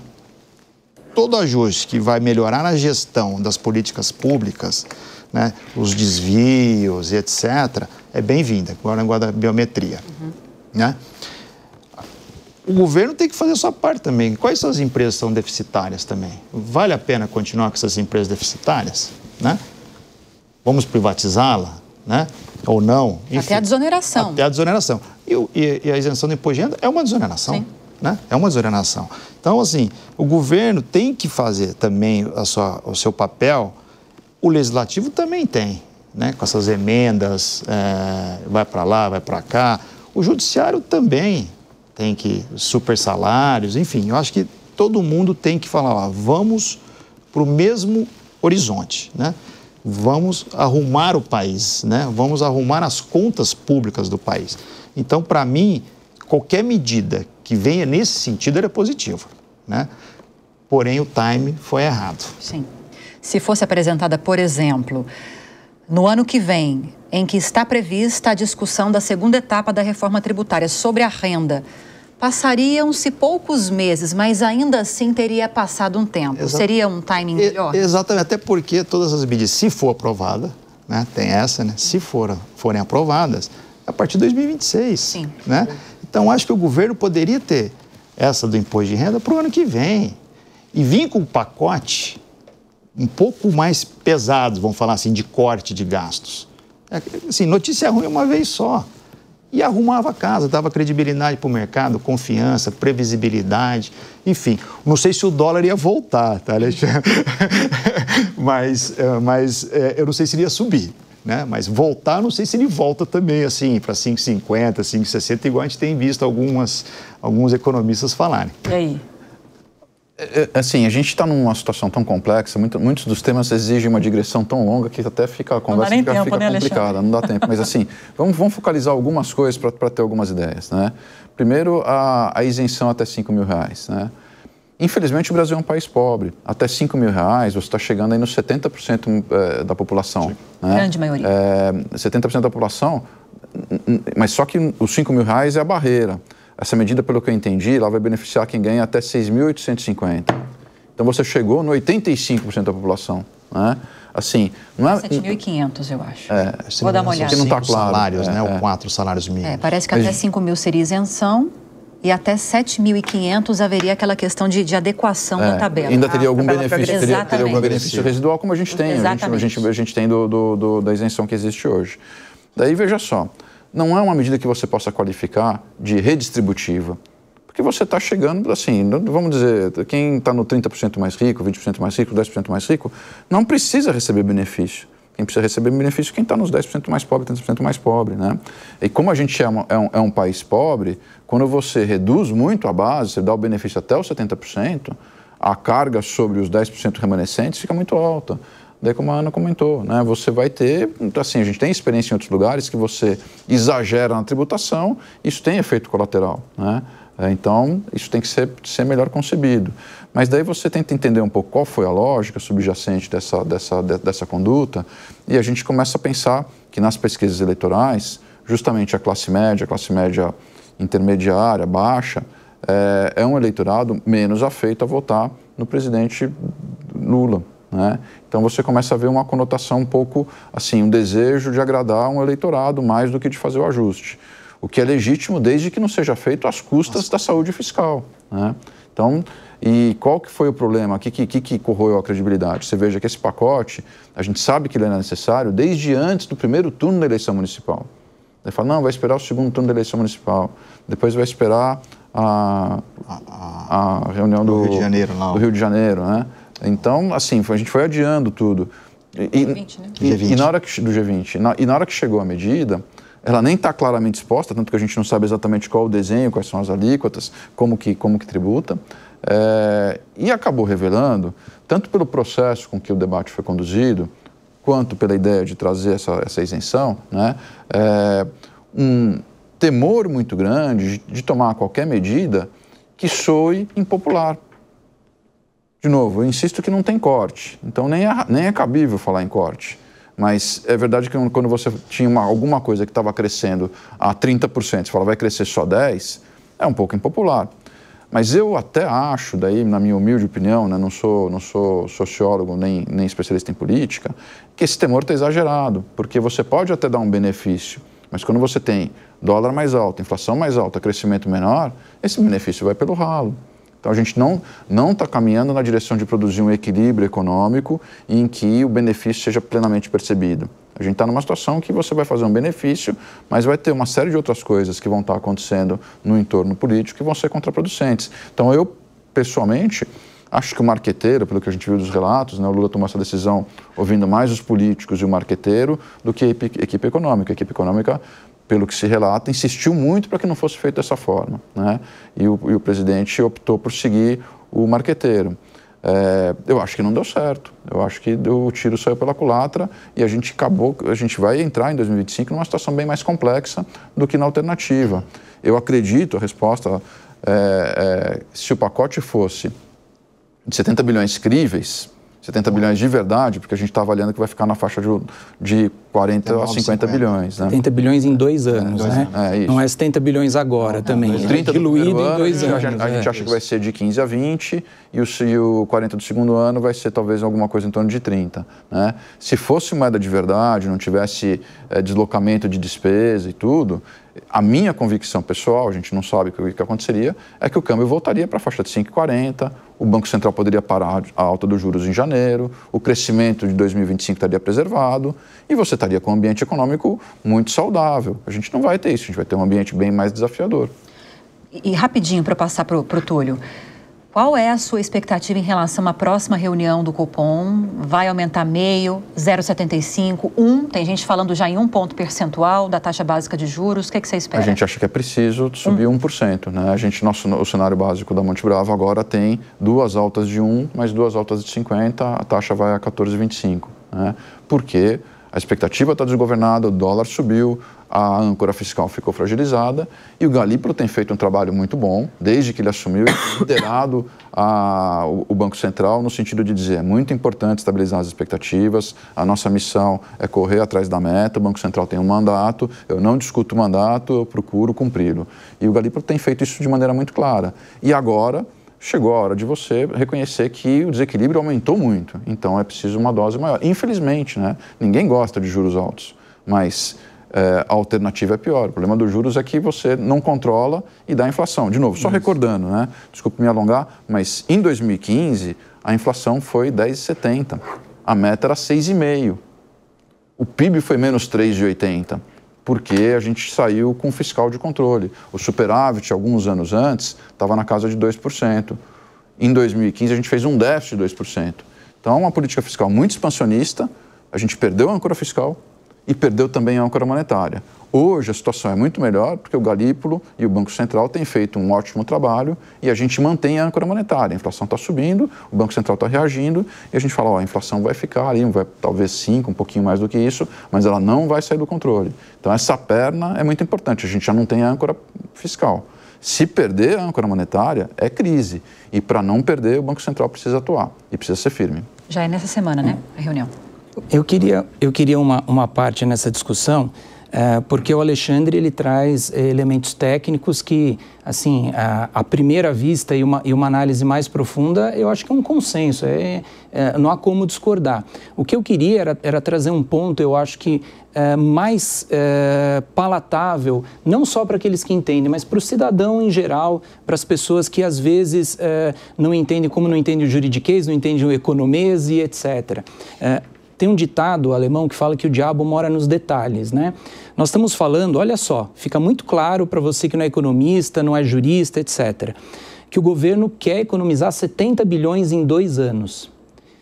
todo ajuste que vai melhorar a gestão das políticas públicas, né? Os desvios, etc., é bem-vinda, agora o negócio da biometria, né? O governo tem que fazer a sua parte também. Quais são as empresas que são deficitárias também? Vale a pena continuar com essas empresas deficitárias, né? Vamos privatizá-la, né? Ou não? Enfim, até a desoneração. Até a desoneração. E a isenção do imposto de renda é uma desoneração. Sim. Né? É uma desoneração. Então, assim, o governo tem que fazer também o seu papel, o legislativo também tem, né? Com essas emendas, vai para lá, vai para cá. O judiciário também tem que, super salários, enfim, eu acho que todo mundo tem que falar, vamos para o mesmo horizonte, né? Vamos arrumar o país, né? Vamos arrumar as contas públicas do país. Então, para mim, qualquer medida que venha nesse sentido é positiva, né? Porém, o time foi errado. Sim. Se fosse apresentada, por exemplo, no ano que vem, em que está prevista a discussão da segunda etapa da reforma tributária sobre a renda, passariam-se poucos meses, mas ainda assim teria passado um tempo. Seria um timing melhor? Exatamente, até porque todas as medidas, se for aprovada, né, tem essa, né, se forem aprovadas, a partir de 2026. Sim. Né? Então, acho que o governo poderia ter essa do imposto de renda para o ano que vem e vir com um pacote um pouco mais pesado, vamos falar assim, de corte de gastos. Assim, notícia ruim uma vez só. E arrumava a casa, dava credibilidade para o mercado, confiança, previsibilidade, enfim. Não sei se o dólar ia voltar, tá, Alexandre? mas eu não sei se ele ia subir, né? Mas voltar, não sei se ele volta também, assim, para 5,50, 5,60, igual a gente tem visto alguns economistas falarem. E aí? Assim, a gente está numa situação tão complexa, muitos dos temas exigem uma digressão tão longa que até fica a conversa fica complicada, não dá tempo. Mas assim, vamos focalizar algumas coisas para ter algumas ideias, né? Primeiro, a isenção até R$5.000, né? Infelizmente, o Brasil é um país pobre. Até R$5.000, você está chegando aí nos 70% da população. Né? Grande maioria. 70% da população, mas só que os R$5.000 é a barreira. Essa medida, pelo que eu entendi, ela vai beneficiar quem ganha até 6.850. Então, você chegou no 85% da população, né? Assim, não é... 7.500, eu acho. Vou dar uma olhada. Que não está claro. Salários, né? Ou 4 salários mínimos. Parece que até 5.000 seria isenção e até 7.500 haveria aquela questão de adequação da tabela. Ainda teria algum benefício, teria algum Exatamente. benefício residual, como a gente tem. A gente tem da isenção que existe hoje. Daí, veja só. Não é uma medida que você possa qualificar de redistributiva, porque você está chegando, assim, vamos dizer, quem está no 30% mais rico, 20% mais rico, 10% mais rico, não precisa receber benefício. Quem precisa receber benefício é quem está nos 10% mais pobre, 30% mais pobre, né? E como a gente é um país pobre, quando você reduz muito a base, você dá o benefício até os 70%, a carga sobre os 10% remanescentes fica muito alta. Daí, como a Ana comentou, né, você vai ter, assim, a gente tem experiência em outros lugares que você exagera na tributação, isso tem efeito colateral, né? Então, isso tem que ser melhor concebido. Mas daí você tenta entender um pouco qual foi a lógica subjacente dessa conduta, e a gente começa a pensar que nas pesquisas eleitorais, justamente a classe média intermediária, baixa, é um eleitorado menos afeito a votar no presidente Lula, né? Então você começa a ver uma conotação um pouco, assim, um desejo de agradar um eleitorado mais do que de fazer o ajuste. O que é legítimo desde que não seja feito às custas da saúde fiscal, né? Então, e qual que foi o problema? O que corroeu a credibilidade? Você veja que esse pacote, a gente sabe que ele era necessário desde antes do primeiro turno da eleição municipal. Ele fala, não, vai esperar o segundo turno da eleição municipal, depois vai esperar a reunião do Rio de Janeiro, né? Então, assim, a gente foi adiando tudo. G20, né? E na hora do G20, e na hora que chegou a medida, ela nem está claramente exposta, tanto que a gente não sabe exatamente qual o desenho, quais são as alíquotas, como que tributa, e acabou revelando, tanto pelo processo com que o debate foi conduzido, quanto pela ideia de trazer essa isenção, né, um temor muito grande de tomar qualquer medida que soe impopular. De novo, eu insisto que não tem corte, então nem é cabível falar em corte. Mas é verdade que quando você tinha alguma coisa que estava crescendo a 30%, você fala, vai crescer só 10%, é um pouco impopular. Mas eu até acho, daí, na minha humilde opinião, né, não sou sociólogo nem especialista em política, que esse temor está exagerado, porque você pode até dar um benefício, mas quando você tem dólar mais alto, inflação mais alta, crescimento menor, esse benefício vai pelo ralo. Então, a gente não está caminhando na direção de produzir um equilíbrio econômico em que o benefício seja plenamente percebido. A gente está numa situação que você vai fazer um benefício, mas vai ter uma série de outras coisas que vão estar acontecendo no entorno político que vão ser contraproducentes. Então, eu, pessoalmente, acho que o marqueteiro, pelo que a gente viu dos relatos, né, o Lula tomou essa decisão ouvindo mais os políticos e o marqueteiro do que a equipe econômica. A equipe econômica, pelo que se relata, insistiu muito para que não fosse feito dessa forma, né? E o presidente optou por seguir o marqueteiro. Eu acho que não deu certo. Eu acho que o tiro saiu pela culatra e a gente vai entrar em 2025 numa situação bem mais complexa do que na alternativa. Eu acredito, a resposta, se o pacote fosse de 70 bilhões críveis, 70 bilhões de verdade, porque a gente está avaliando que vai ficar na faixa de 40 a 50 bilhões. Né? 70 bilhões em 2 anos, né? Isso. Não é 70 bilhões agora também. 30 diluído em 2 anos. A gente acha que vai ser de 15 a 20 e o 40 do segundo ano vai ser talvez alguma coisa em torno de 30. Né? Se fosse moeda de verdade, não tivesse deslocamento de despesa e tudo, a minha convicção pessoal, a gente não sabe o que aconteceria, é que o câmbio voltaria para a faixa de 5,40, o Banco Central poderia parar a alta dos juros em janeiro, o crescimento de 2025 estaria preservado e você estaria com um ambiente econômico muito saudável. A gente não vai ter isso, a gente vai ter um ambiente bem mais desafiador. E rapidinho para passar para o Túlio, qual é a sua expectativa em relação à próxima reunião do Copom? Vai aumentar meio, 0,75, 1? Tem gente falando já em 1 ponto percentual da taxa básica de juros. O que você espera? A gente acha que é preciso subir 1%. Né? O cenário básico da Monte Bravo agora tem 2 altas de 1, mais 2 altas de 50, a taxa vai a 14,25. Né? Porque a expectativa está desgovernada, o dólar subiu, a âncora fiscal ficou fragilizada e o Galípolo tem feito um trabalho muito bom, desde que ele assumiu, liderado o Banco Central no sentido de dizer, é muito importante estabilizar as expectativas, a nossa missão é correr atrás da meta, o Banco Central tem um mandato, eu não discuto o mandato, eu procuro cumpri-lo. E o Galípolo tem feito isso de maneira muito clara. E agora chegou a hora de você reconhecer que o desequilíbrio aumentou muito, então é preciso uma dose maior. Infelizmente, né? Ninguém gosta de juros altos, mas a alternativa é pior. O problema dos juros é que você não controla e dá inflação. De novo, só recordando, né? Desculpe me alongar, mas em 2015 a inflação foi 10,70. A meta era 6,5. O PIB foi menos 3,80, porque a gente saiu com fiscal de controle. O superávit, alguns anos antes, estava na casa de 2%. Em 2015 a gente fez um déficit de 2%. Então, uma política fiscal muito expansionista, a gente perdeu a âncora fiscal e perdeu também a âncora monetária. Hoje a situação é muito melhor porque o Galípolo e o Banco Central têm feito um ótimo trabalho e a gente mantém a âncora monetária. A inflação está subindo, o Banco Central está reagindo e a gente fala, ó, a inflação vai ficar ali, talvez 5, um pouquinho mais do que isso, mas ela não vai sair do controle. Então essa perna é muito importante, a gente já não tem a âncora fiscal. Se perder a âncora monetária, é crise. E para não perder, o Banco Central precisa atuar e precisa ser firme. Já é nessa semana, né, a reunião? Eu queria uma parte nessa discussão, porque o Alexandre ele traz elementos técnicos que, assim, à primeira vista e uma análise mais profunda, eu acho que é um consenso, não há como discordar. O que eu queria era trazer um ponto, eu acho que mais palatável, não só para aqueles que entendem, mas para o cidadão em geral, para as pessoas que às vezes não entendem, como não entendem o juridiquês, não entendem o economês e etc. Tem um ditado alemão que fala que o diabo mora nos detalhes, né? Nós estamos falando, olha só, fica muito claro para você que não é economista, não é jurista, etc., que o governo quer economizar 70 bilhões em 2 anos.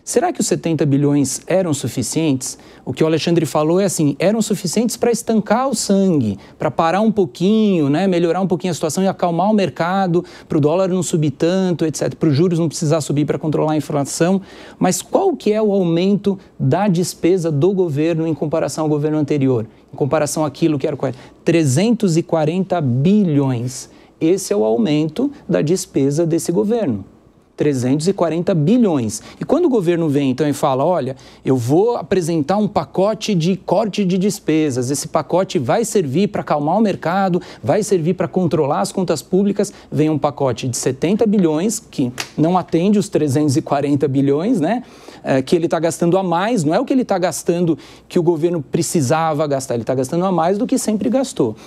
Será que os 70 bilhões eram suficientes? O que o Alexandre falou é assim, eram suficientes para estancar o sangue, para parar um pouquinho, né, melhorar um pouquinho a situação e acalmar o mercado, para o dólar não subir tanto, etc., para os juros não precisar subir para controlar a inflação. Mas qual que é o aumento da despesa do governo em comparação ao governo anterior? Em comparação àquilo que era 340 bilhões. Esse é o aumento da despesa desse governo. 340 bilhões. E quando o governo vem então e fala, olha, eu vou apresentar um pacote de corte de despesas, esse pacote vai servir para acalmar o mercado, vai servir para controlar as contas públicas, vem um pacote de 70 bilhões, que não atende os 340 bilhões, né? Que ele está gastando a mais, não é o que ele está gastando que o governo precisava gastar, ele está gastando a mais do que sempre gastou.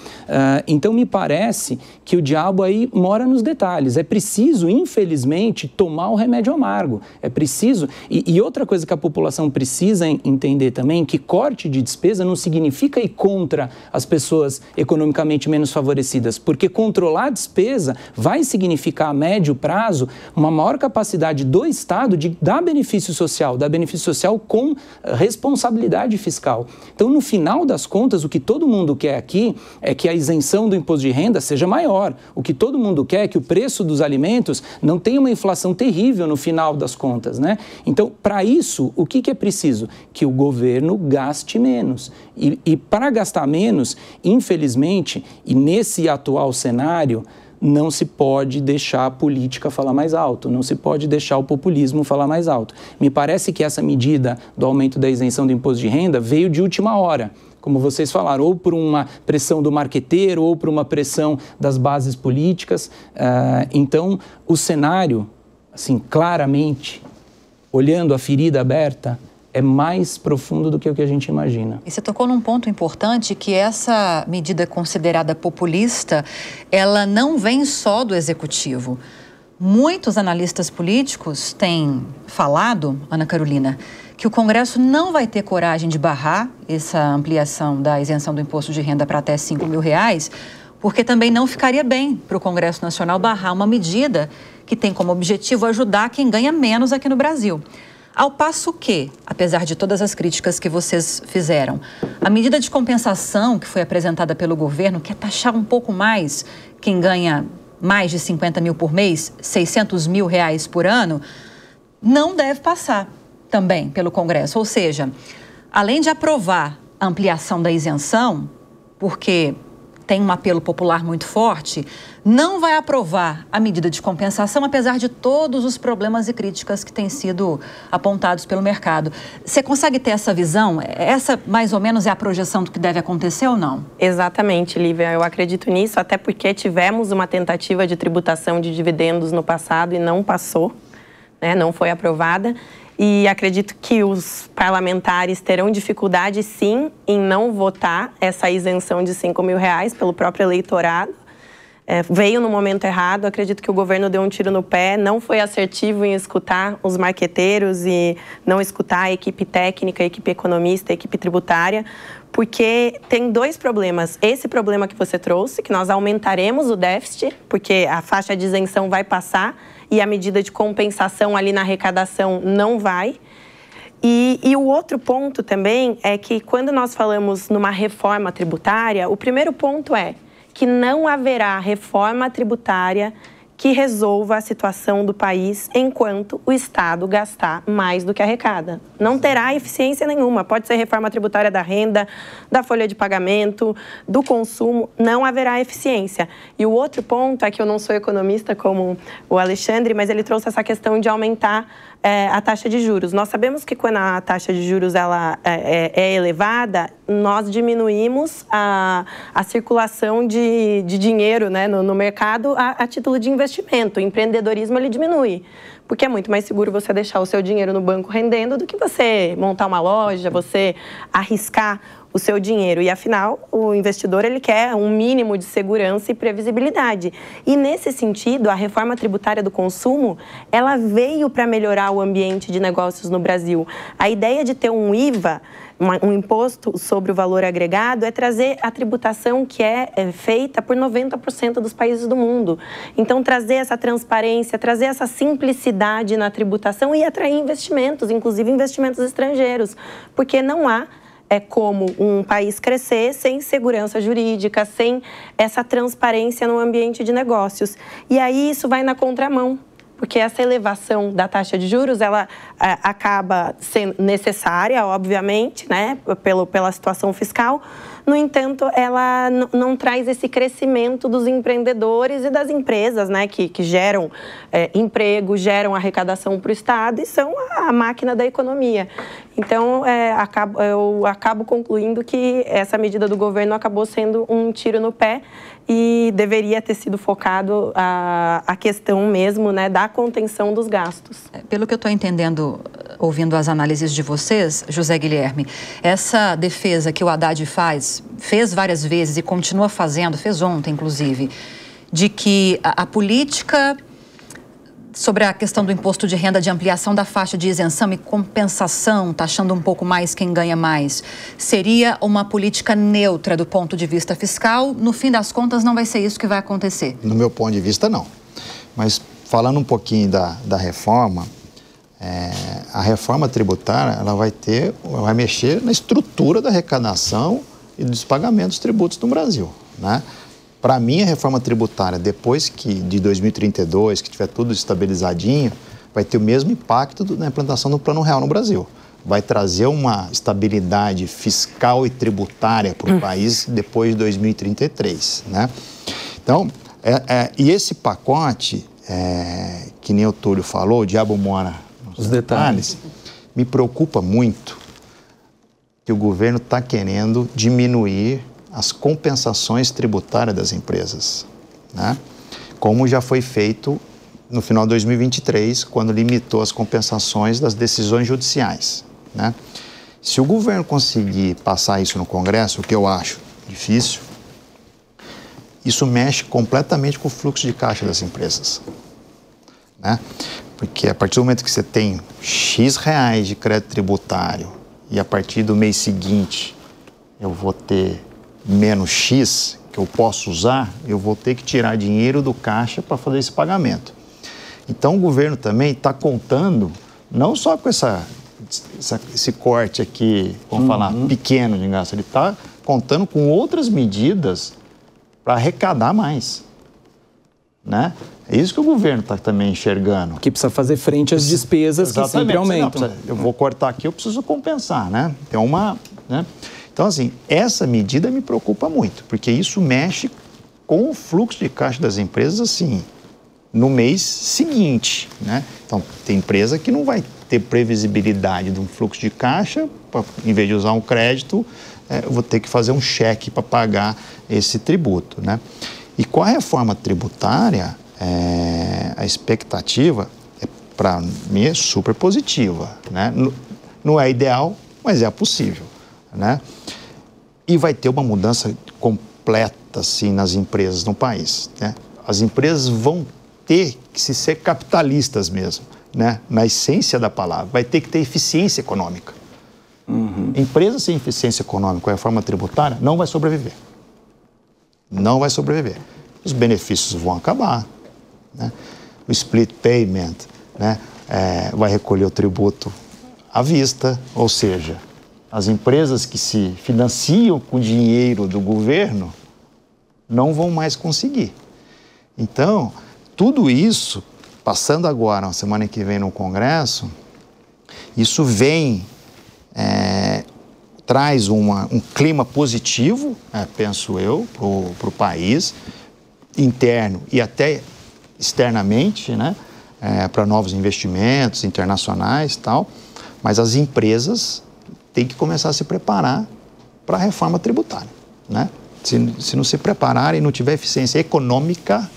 Então, me parece que o diabo aí mora nos detalhes. É preciso, infelizmente, tomar o remédio amargo. É preciso... E outra coisa que a população precisa entender também, que corte de despesa não significa ir contra as pessoas economicamente menos favorecidas, porque controlar a despesa vai significar, a médio prazo, uma maior capacidade do Estado de dar benefício social com responsabilidade fiscal. Então, no final das contas, o que todo mundo quer aqui é que a isenção do imposto de renda seja maior. O que todo mundo quer é que o preço dos alimentos não tenha uma inflação terrível no final das contas, né? Então, para isso, o que é preciso? Que o governo gaste menos. E para gastar menos, infelizmente, e nesse atual cenário, não se pode deixar a política falar mais alto, não se pode deixar o populismo falar mais alto. Me parece que essa medida do aumento da isenção do imposto de renda veio de última hora, como vocês falaram, ou por uma pressão do marqueteiro, ou por uma pressão das bases políticas. Então, o cenário, assim, claramente, olhando a ferida aberta, é mais profundo do que o que a gente imagina. E você tocou num ponto importante, que essa medida considerada populista, ela não vem só do Executivo. Muitos analistas políticos têm falado, Ana Carolina, que o Congresso não vai ter coragem de barrar essa ampliação da isenção do imposto de renda para até R$5 mil, porque também não ficaria bem para o Congresso Nacional barrar uma medida que tem como objetivo ajudar quem ganha menos aqui no Brasil. Ao passo que, apesar de todas as críticas que vocês fizeram, a medida de compensação que foi apresentada pelo governo, que é taxar um pouco mais quem ganha mais de 50 mil por mês, R$600 mil por ano, não deve passar também pelo Congresso. Ou seja, além de aprovar a ampliação da isenção, porque tem um apelo popular muito forte, não vai aprovar a medida de compensação, apesar de todos os problemas e críticas que têm sido apontados pelo mercado. Você consegue ter essa visão? Essa, mais ou menos, é a projeção do que deve acontecer ou não? Exatamente, Lívia. Eu acredito nisso, até porque tivemos uma tentativa de tributação de dividendos no passado e não passou, né? Não foi aprovada. E acredito que os parlamentares terão dificuldade, sim, em não votar essa isenção de R$5 mil pelo próprio eleitorado. Veio no momento errado, acredito que o governo deu um tiro no pé, não foi assertivo em escutar os marqueteiros e não escutar a equipe técnica, a equipe economista, a equipe tributária, porque tem 2 problemas. Esse problema que você trouxe, que nós aumentaremos o déficit, porque a faixa de isenção vai passar e a medida de compensação ali na arrecadação não vai. E o outro ponto também é que quando nós falamos numa reforma tributária, o primeiro ponto é que não haverá reforma tributária que resolva a situação do país enquanto o Estado gastar mais do que arrecada. Não terá eficiência nenhuma. Pode ser reforma tributária da renda, da folha de pagamento, do consumo, não haverá eficiência. E o outro ponto é que eu não sou economista como o Alexandre, mas ele trouxe essa questão de aumentar a taxa de juros. Nós sabemos que quando a taxa de juros ela é elevada, nós diminuímos a circulação de dinheiro, né, no mercado a título de investimento. O empreendedorismo ele diminui, porque é muito mais seguro você deixar o seu dinheiro no banco rendendo do que você montar uma loja, você arriscar o seu dinheiro. E, afinal, o investidor ele quer um mínimo de segurança e previsibilidade. E, nesse sentido, a reforma tributária do consumo, ela veio para melhorar o ambiente de negócios no Brasil. A ideia de ter um IVA, um imposto sobre o valor agregado, é trazer a tributação que é feita por 90% dos países do mundo. Então, trazer essa transparência, trazer essa simplicidade na tributação e atrair investimentos, inclusive investimentos estrangeiros, porque não há como um país crescer sem segurança jurídica, sem essa transparência no ambiente de negócios. E aí isso vai na contramão, porque essa elevação da taxa de juros, ela acaba sendo necessária, obviamente, né, pela situação fiscal. No entanto, ela não traz esse crescimento dos empreendedores e das empresas, né, que geram emprego, geram arrecadação para o Estado e são a máquina da economia. Então, eu acabo concluindo que essa medida do governo acabou sendo um tiro no pé e deveria ter sido focado a questão mesmo, né, da contenção dos gastos. Pelo que eu estou entendendo, ouvindo as análises de vocês, José Guilherme, essa defesa que o Haddad fez várias vezes e continua fazendo, fez ontem inclusive, de que a política sobre a questão do imposto de renda, de ampliação da faixa de isenção e compensação, taxando um pouco mais quem ganha mais, seria uma política neutra do ponto de vista fiscal? No fim das contas, não vai ser isso que vai acontecer? No meu ponto de vista, não. Mas falando um pouquinho da reforma, a reforma tributária ela vai mexer na estrutura da arrecadação e dos pagamentos dos tributos no Brasil, né? Para mim, a reforma tributária, depois de 2032, que tiver tudo estabilizadinho, vai ter o mesmo impacto na implantação do Plano Real no Brasil. Vai trazer uma estabilidade fiscal e tributária para o país depois de 2033, né? Então, e esse pacote, que nem o Túlio falou, o diabo mora nos detalhes, me preocupa muito que o governo está querendo diminuir as compensações tributárias das empresas, né? Como já foi feito no final de 2023, quando limitou as compensações das decisões judiciais, né? Se o governo conseguir passar isso no Congresso, o que eu acho difícil, isso mexe completamente com o fluxo de caixa das empresas, né? Porque a partir do momento que você tem X reais de crédito tributário e a partir do mês seguinte eu vou ter menos X que eu posso usar, eu vou ter que tirar dinheiro do caixa para fazer esse pagamento. Então, o governo também está contando, não só com esse corte aqui, vamos falar, pequeno de gasto, ele está contando com outras medidas para arrecadar mais, né? É isso que o governo está também enxergando. Que precisa fazer frente às despesas que sempre aumentam. Eu vou cortar aqui, eu preciso compensar, né? Tem uma, né? Então, assim, essa medida me preocupa muito, porque isso mexe com o fluxo de caixa das empresas, assim, no mês seguinte, né? Então, tem empresa que não vai ter previsibilidade de um fluxo de caixa, em vez de usar um crédito, eu vou ter que fazer um cheque para pagar esse tributo, né? E com a reforma tributária, a expectativa, para mim, é super positiva, né? Não é ideal, mas é possível, né? E vai ter uma mudança completa, assim, nas empresas no país, né? As empresas vão ter que ser capitalistas mesmo, né? Na essência da palavra. Vai ter que ter eficiência econômica. Empresa sem eficiência econômica com a reforma tributária não vai sobreviver. Não vai sobreviver. Os benefícios vão acabar, né? O split payment, né? Vai recolher o tributo à vista, ou seja, as empresas que se financiam com dinheiro do governo não vão mais conseguir. Então, tudo isso, passando agora, na semana que vem no Congresso, isso vem, traz um clima positivo, penso eu, para o país, interno e até externamente, né, para novos investimentos internacionais e tal, mas as empresas têm que começar a se preparar para a reforma tributária, né? Se não se preparar e não tiver eficiência econômica,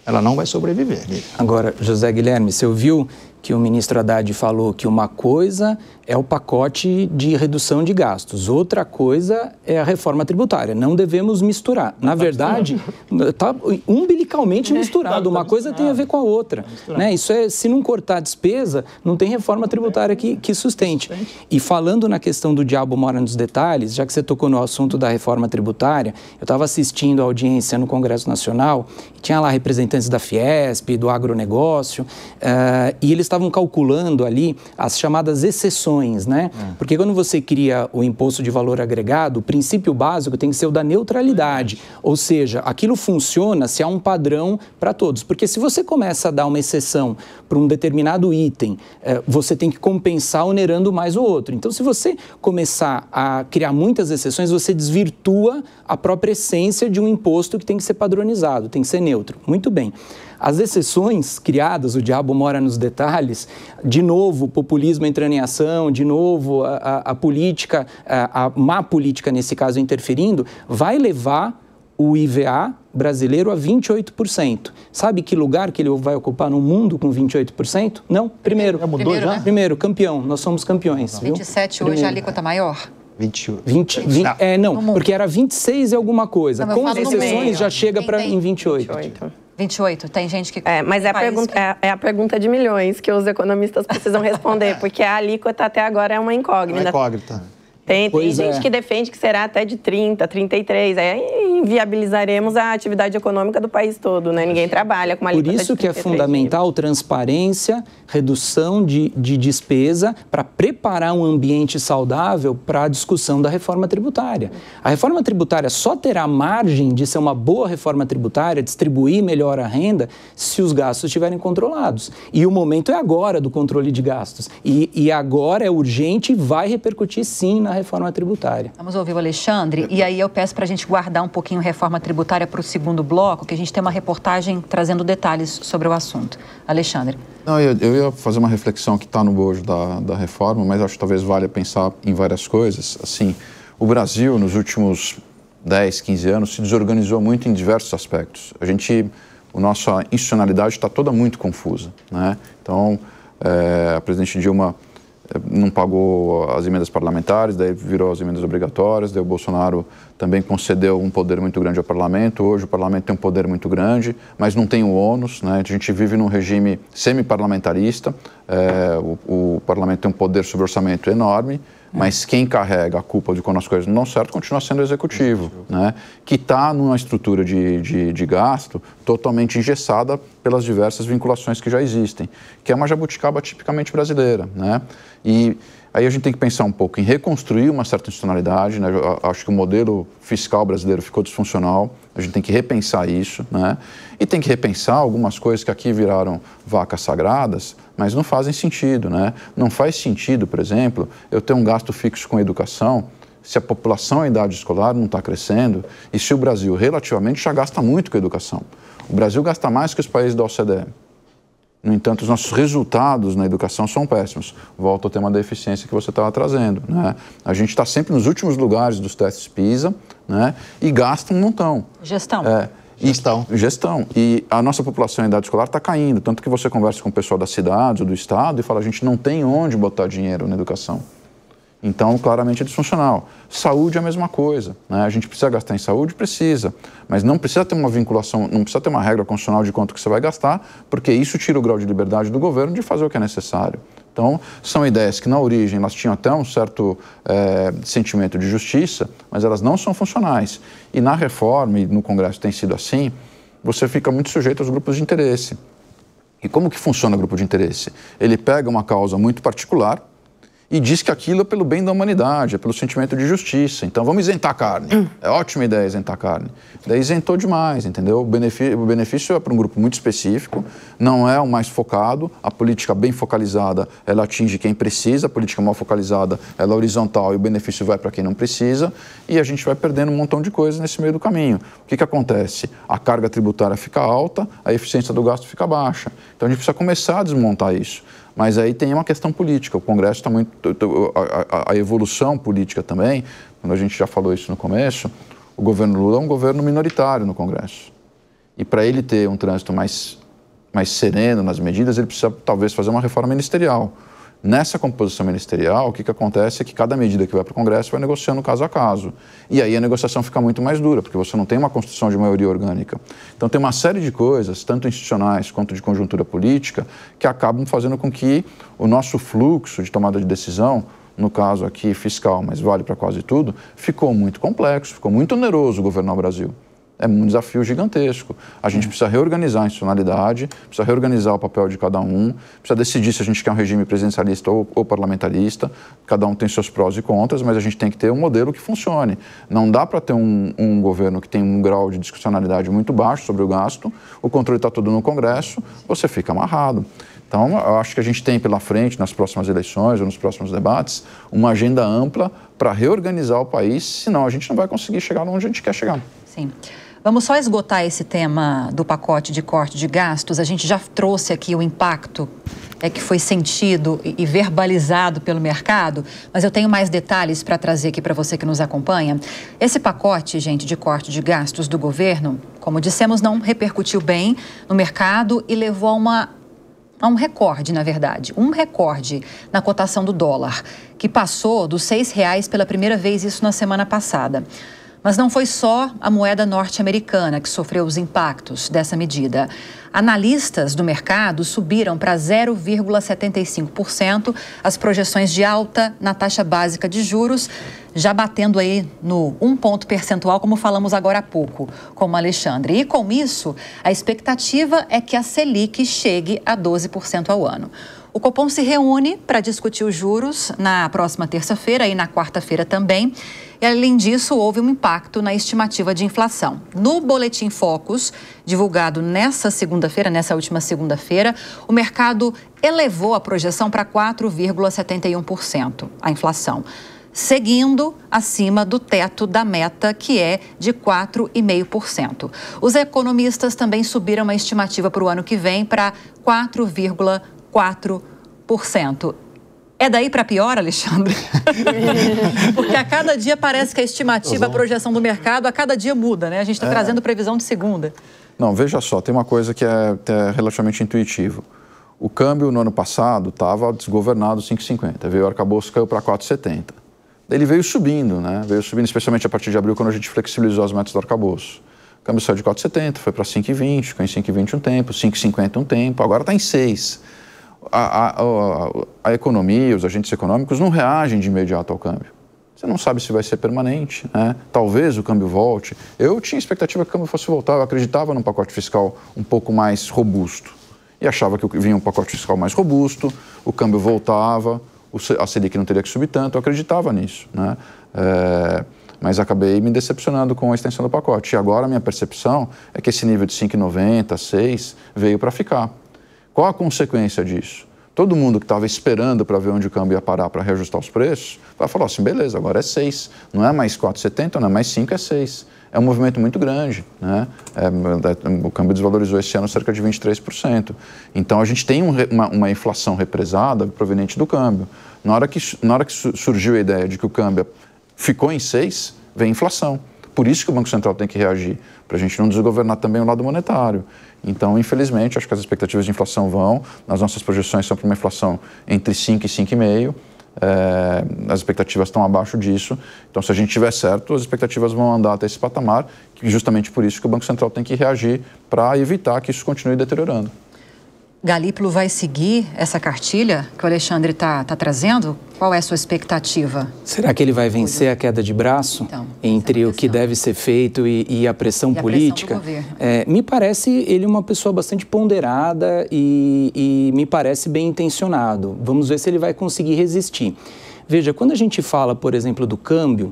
ela não vai sobreviver. Agora, José Guilherme, você ouviu que o ministro Haddad falou que uma coisa é o pacote de redução de gastos, outra coisa é a reforma tributária. Não devemos misturar. Na verdade, está umbilicalmente misturado. Uma coisa tem a ver com a outra. Né? Isso se não cortar despesa, não tem reforma tributária que sustente. E falando na questão do diabo mora nos detalhes, já que você tocou no assunto da reforma tributária, eu estava assistindo a audiência no Congresso Nacional, e tinha lá representantes da Fiesp, do agronegócio, e eles estavam calculando ali as chamadas exceções, né? Porque quando você cria o imposto de valor agregado, o princípio básico tem que ser o da neutralidade. Ou seja, aquilo funciona se há um padrão para todos. Porque se você começa a dar uma exceção para um determinado item, você tem que compensar onerando mais o outro. Então, se você começar a criar muitas exceções, você desvirtua a própria essência de um imposto que tem que ser padronizado, tem que ser neutro. Muito bem. As exceções criadas, o diabo mora nos detalhes, de novo o populismo entrando em ação, de novo a política, a má política nesse caso interferindo, vai levar o IVA brasileiro a 28%. Sabe que lugar que ele vai ocupar no mundo com 28%? Não, primeiro. Mudou já? Primeiro, campeão, nós somos campeões. 27 hoje a alíquota maior? 28. Não, porque era 26 e alguma coisa. Não, com as exceções já chega em 28. 28. Tem gente que... Mas é a pergunta de milhões que os economistas precisam responder, porque a alíquota até agora é uma incógnita. Tem gente que defende que será até de 30, 33. Aí inviabilizaremos a atividade econômica do país todo, né? Ninguém trabalha com uma alíquota de 33. Por isso que é fundamental transparência, redução de despesa para preparar um ambiente saudável para a discussão da reforma tributária. A reforma tributária só terá margem de ser uma boa reforma tributária, distribuir melhor a renda, se os gastos estiverem controlados. E o momento é agora do controle de gastos. E agora é urgente e vai repercutir sim na reforma tributária. Vamos ouvir o Alexandre, e aí eu peço para a gente guardar um pouquinho a reforma tributária para o segundo bloco, que a gente tem uma reportagem trazendo detalhes sobre o assunto. Alexandre. Não, eu ia fazer uma reflexão que está no bojo da reforma, mas acho que talvez valha pensar em várias coisas. Assim, o Brasil, nos últimos 10, 15 anos, se desorganizou muito em diversos aspectos. A nossa institucionalidade está toda muito confusa, né? Então, a presidente Dilma não pagou as emendas parlamentares, daí virou as emendas obrigatórias, daí o Bolsonaro também concedeu um poder muito grande ao parlamento. Hoje o parlamento tem um poder muito grande, mas não tem o ônus, né? A gente vive num regime semi-parlamentarista, o parlamento tem um poder sobre orçamento enorme, mas quem carrega a culpa de quando as coisas não dão certo continua sendo o executivo, né? Que está numa estrutura de gasto totalmente engessada pelas diversas vinculações que já existem, que é uma jabuticaba tipicamente brasileira, né? E aí a gente tem que pensar um pouco em reconstruir uma certa institucionalidade, né? Eu acho que o modelo fiscal brasileiro ficou disfuncional, a gente tem que repensar isso, né? E tem que repensar algumas coisas que aqui viraram vacas sagradas, mas não fazem sentido, né? Não faz sentido, por exemplo, eu ter um gasto fixo com educação se a população em idade escolar não está crescendo e se o Brasil relativamente já gasta muito com educação. O Brasil gasta mais que os países da OCDE. No entanto, os nossos resultados na educação são péssimos. Volto ao tema da eficiência que você estava trazendo, né? A gente está sempre nos últimos lugares dos testes PISA, né? E gasta um montão. Gestão. Gestão. E a nossa população em idade escolar está caindo. Tanto que você conversa com o pessoal das cidades ou do estado e fala, a gente não tem onde botar dinheiro na educação. Então, claramente é disfuncional. Saúde é a mesma coisa, né? A gente precisa gastar em saúde? Precisa. Mas não precisa ter uma vinculação, não precisa ter uma regra constitucional de quanto que você vai gastar, porque isso tira o grau de liberdade do governo de fazer o que é necessário. Então, são ideias que na origem elas tinham até um certo sentimento de justiça, mas elas não são funcionais. E na reforma, e no Congresso tem sido assim, você fica muito sujeito aos grupos de interesse. E como que funciona o grupo de interesse? Ele pega uma causa muito particular e diz que aquilo é pelo bem da humanidade, é pelo sentimento de justiça. Então vamos isentar a carne. É ótima ideia isentar a carne. Daí isentou demais, entendeu? O benefício é para um grupo muito específico, não é o mais focado. A política bem focalizada, ela atinge quem precisa, a política mal focalizada, ela é horizontal e o benefício vai para quem não precisa, e a gente vai perdendo um montão de coisas nesse meio do caminho. O que acontece? A carga tributária fica alta, a eficiência do gasto fica baixa. Então a gente precisa começar a desmontar isso. Mas aí tem uma questão política. O Congresso está muito... A evolução política também, quando a gente já falou isso no começo, o governo Lula é um governo minoritário no Congresso. E para ele ter um trânsito mais sereno nas medidas, ele precisa talvez fazer uma reforma ministerial. Nessa composição ministerial, o que acontece é que cada medida que vai para o Congresso vai negociando caso a caso. E aí a negociação fica muito mais dura, porque você não tem uma construção de maioria orgânica. Então tem uma série de coisas, tanto institucionais quanto de conjuntura política, que acabam fazendo com que o nosso fluxo de tomada de decisão, no caso aqui fiscal, mas vale para quase tudo, ficou muito complexo, ficou muito oneroso governar o Brasil. É um desafio gigantesco. A gente precisa reorganizar a institucionalidade, precisa reorganizar o papel de cada um, precisa decidir se a gente quer um regime presidencialista ou parlamentarista. Cada um tem seus prós e contras, mas a gente tem que ter um modelo que funcione. Não dá para ter um governo que tem um grau de discricionalidade muito baixo sobre o gasto, o controle está todo no Congresso, você fica amarrado. Então, eu acho que a gente tem pela frente, nas próximas eleições ou nos próximos debates, uma agenda ampla para reorganizar o país, senão a gente não vai conseguir chegar onde a gente quer chegar. Sim. Vamos só esgotar esse tema do pacote de corte de gastos. A gente já trouxe aqui o impacto que foi sentido e verbalizado pelo mercado, mas eu tenho mais detalhes para trazer aqui para você que nos acompanha. Esse pacote, gente, de corte de gastos do governo, como dissemos, não repercutiu bem no mercado e levou a um recorde, na verdade. Um recorde na cotação do dólar, que passou dos R$6 pela primeira vez, isso na semana passada. Mas não foi só a moeda norte-americana que sofreu os impactos dessa medida. Analistas do mercado subiram para 0,75% as projeções de alta na taxa básica de juros, já batendo aí no 1 ponto percentual, como falamos agora há pouco com o Alexandre. E com isso, a expectativa é que a Selic chegue a 12% ao ano. O Copom se reúne para discutir os juros na próxima terça-feira e na quarta-feira também. E, além disso, houve um impacto na estimativa de inflação. No Boletim Focus, divulgado nessa última segunda-feira, o mercado elevou a projeção para 4,71%, a inflação, seguindo acima do teto da meta, que é de 4,5%. Os economistas também subiram a estimativa para o ano que vem para 4,4%. É daí para pior, Alexandre? Porque a cada dia parece que a estimativa, a projeção do mercado, a cada dia muda, né? A gente está trazendo previsão de segunda. Não, veja só, tem uma coisa que é relativamente intuitivo. O câmbio no ano passado estava desgovernado 5,50, veio o arcabouço, caiu para 4,70. Ele veio subindo, né? Veio subindo especialmente a partir de abril, quando a gente flexibilizou as metas do arcabouço. O câmbio saiu de 4,70, foi para 5,20, ficou em 5,20 um tempo, 5,50 um tempo, agora está em 6. A economia, os agentes econômicos não reagem de imediato ao câmbio. Você não sabe se vai ser permanente, né? Talvez o câmbio volte. Eu tinha expectativa que o câmbio fosse voltar, eu acreditava num pacote fiscal um pouco mais robusto. E achava que vinha um pacote fiscal mais robusto, o câmbio voltava, a Selic não teria que subir tanto, eu acreditava nisso, né? Mas acabei me decepcionando com a extensão do pacote. E agora a minha percepção é que esse nível de 5,90, 6 veio para ficar. Qual a consequência disso? Todo mundo que estava esperando para ver onde o câmbio ia parar para reajustar os preços, vai falar assim, beleza, agora é 6. Não é mais 4,70, não é mais 5, é 6. É um movimento muito grande, né? O câmbio desvalorizou esse ano cerca de 23%. Então a gente tem uma inflação represada proveniente do câmbio. Na hora que surgiu a ideia de que o câmbio ficou em 6, vem inflação. Por isso que o Banco Central tem que reagir, para a gente não desgovernar também o lado monetário. Então, infelizmente, acho que as expectativas de inflação vão, as nossas projeções são para uma inflação entre 5 e 5,5%, as expectativas estão abaixo disso. Então, se a gente tiver certo, as expectativas vão andar até esse patamar, e justamente por isso que o Banco Central tem que reagir para evitar que isso continue deteriorando. Galípolo vai seguir essa cartilha que o Alexandre está trazendo? Qual é a sua expectativa? Será que ele vai vencer a queda de braço entre o que deve ser feito e a pressão política? A pressão do governo. Me parece ele uma pessoa bastante ponderada e me parece bem intencionado. Vamos ver se ele vai conseguir resistir. Veja, quando a gente fala, por exemplo, do câmbio,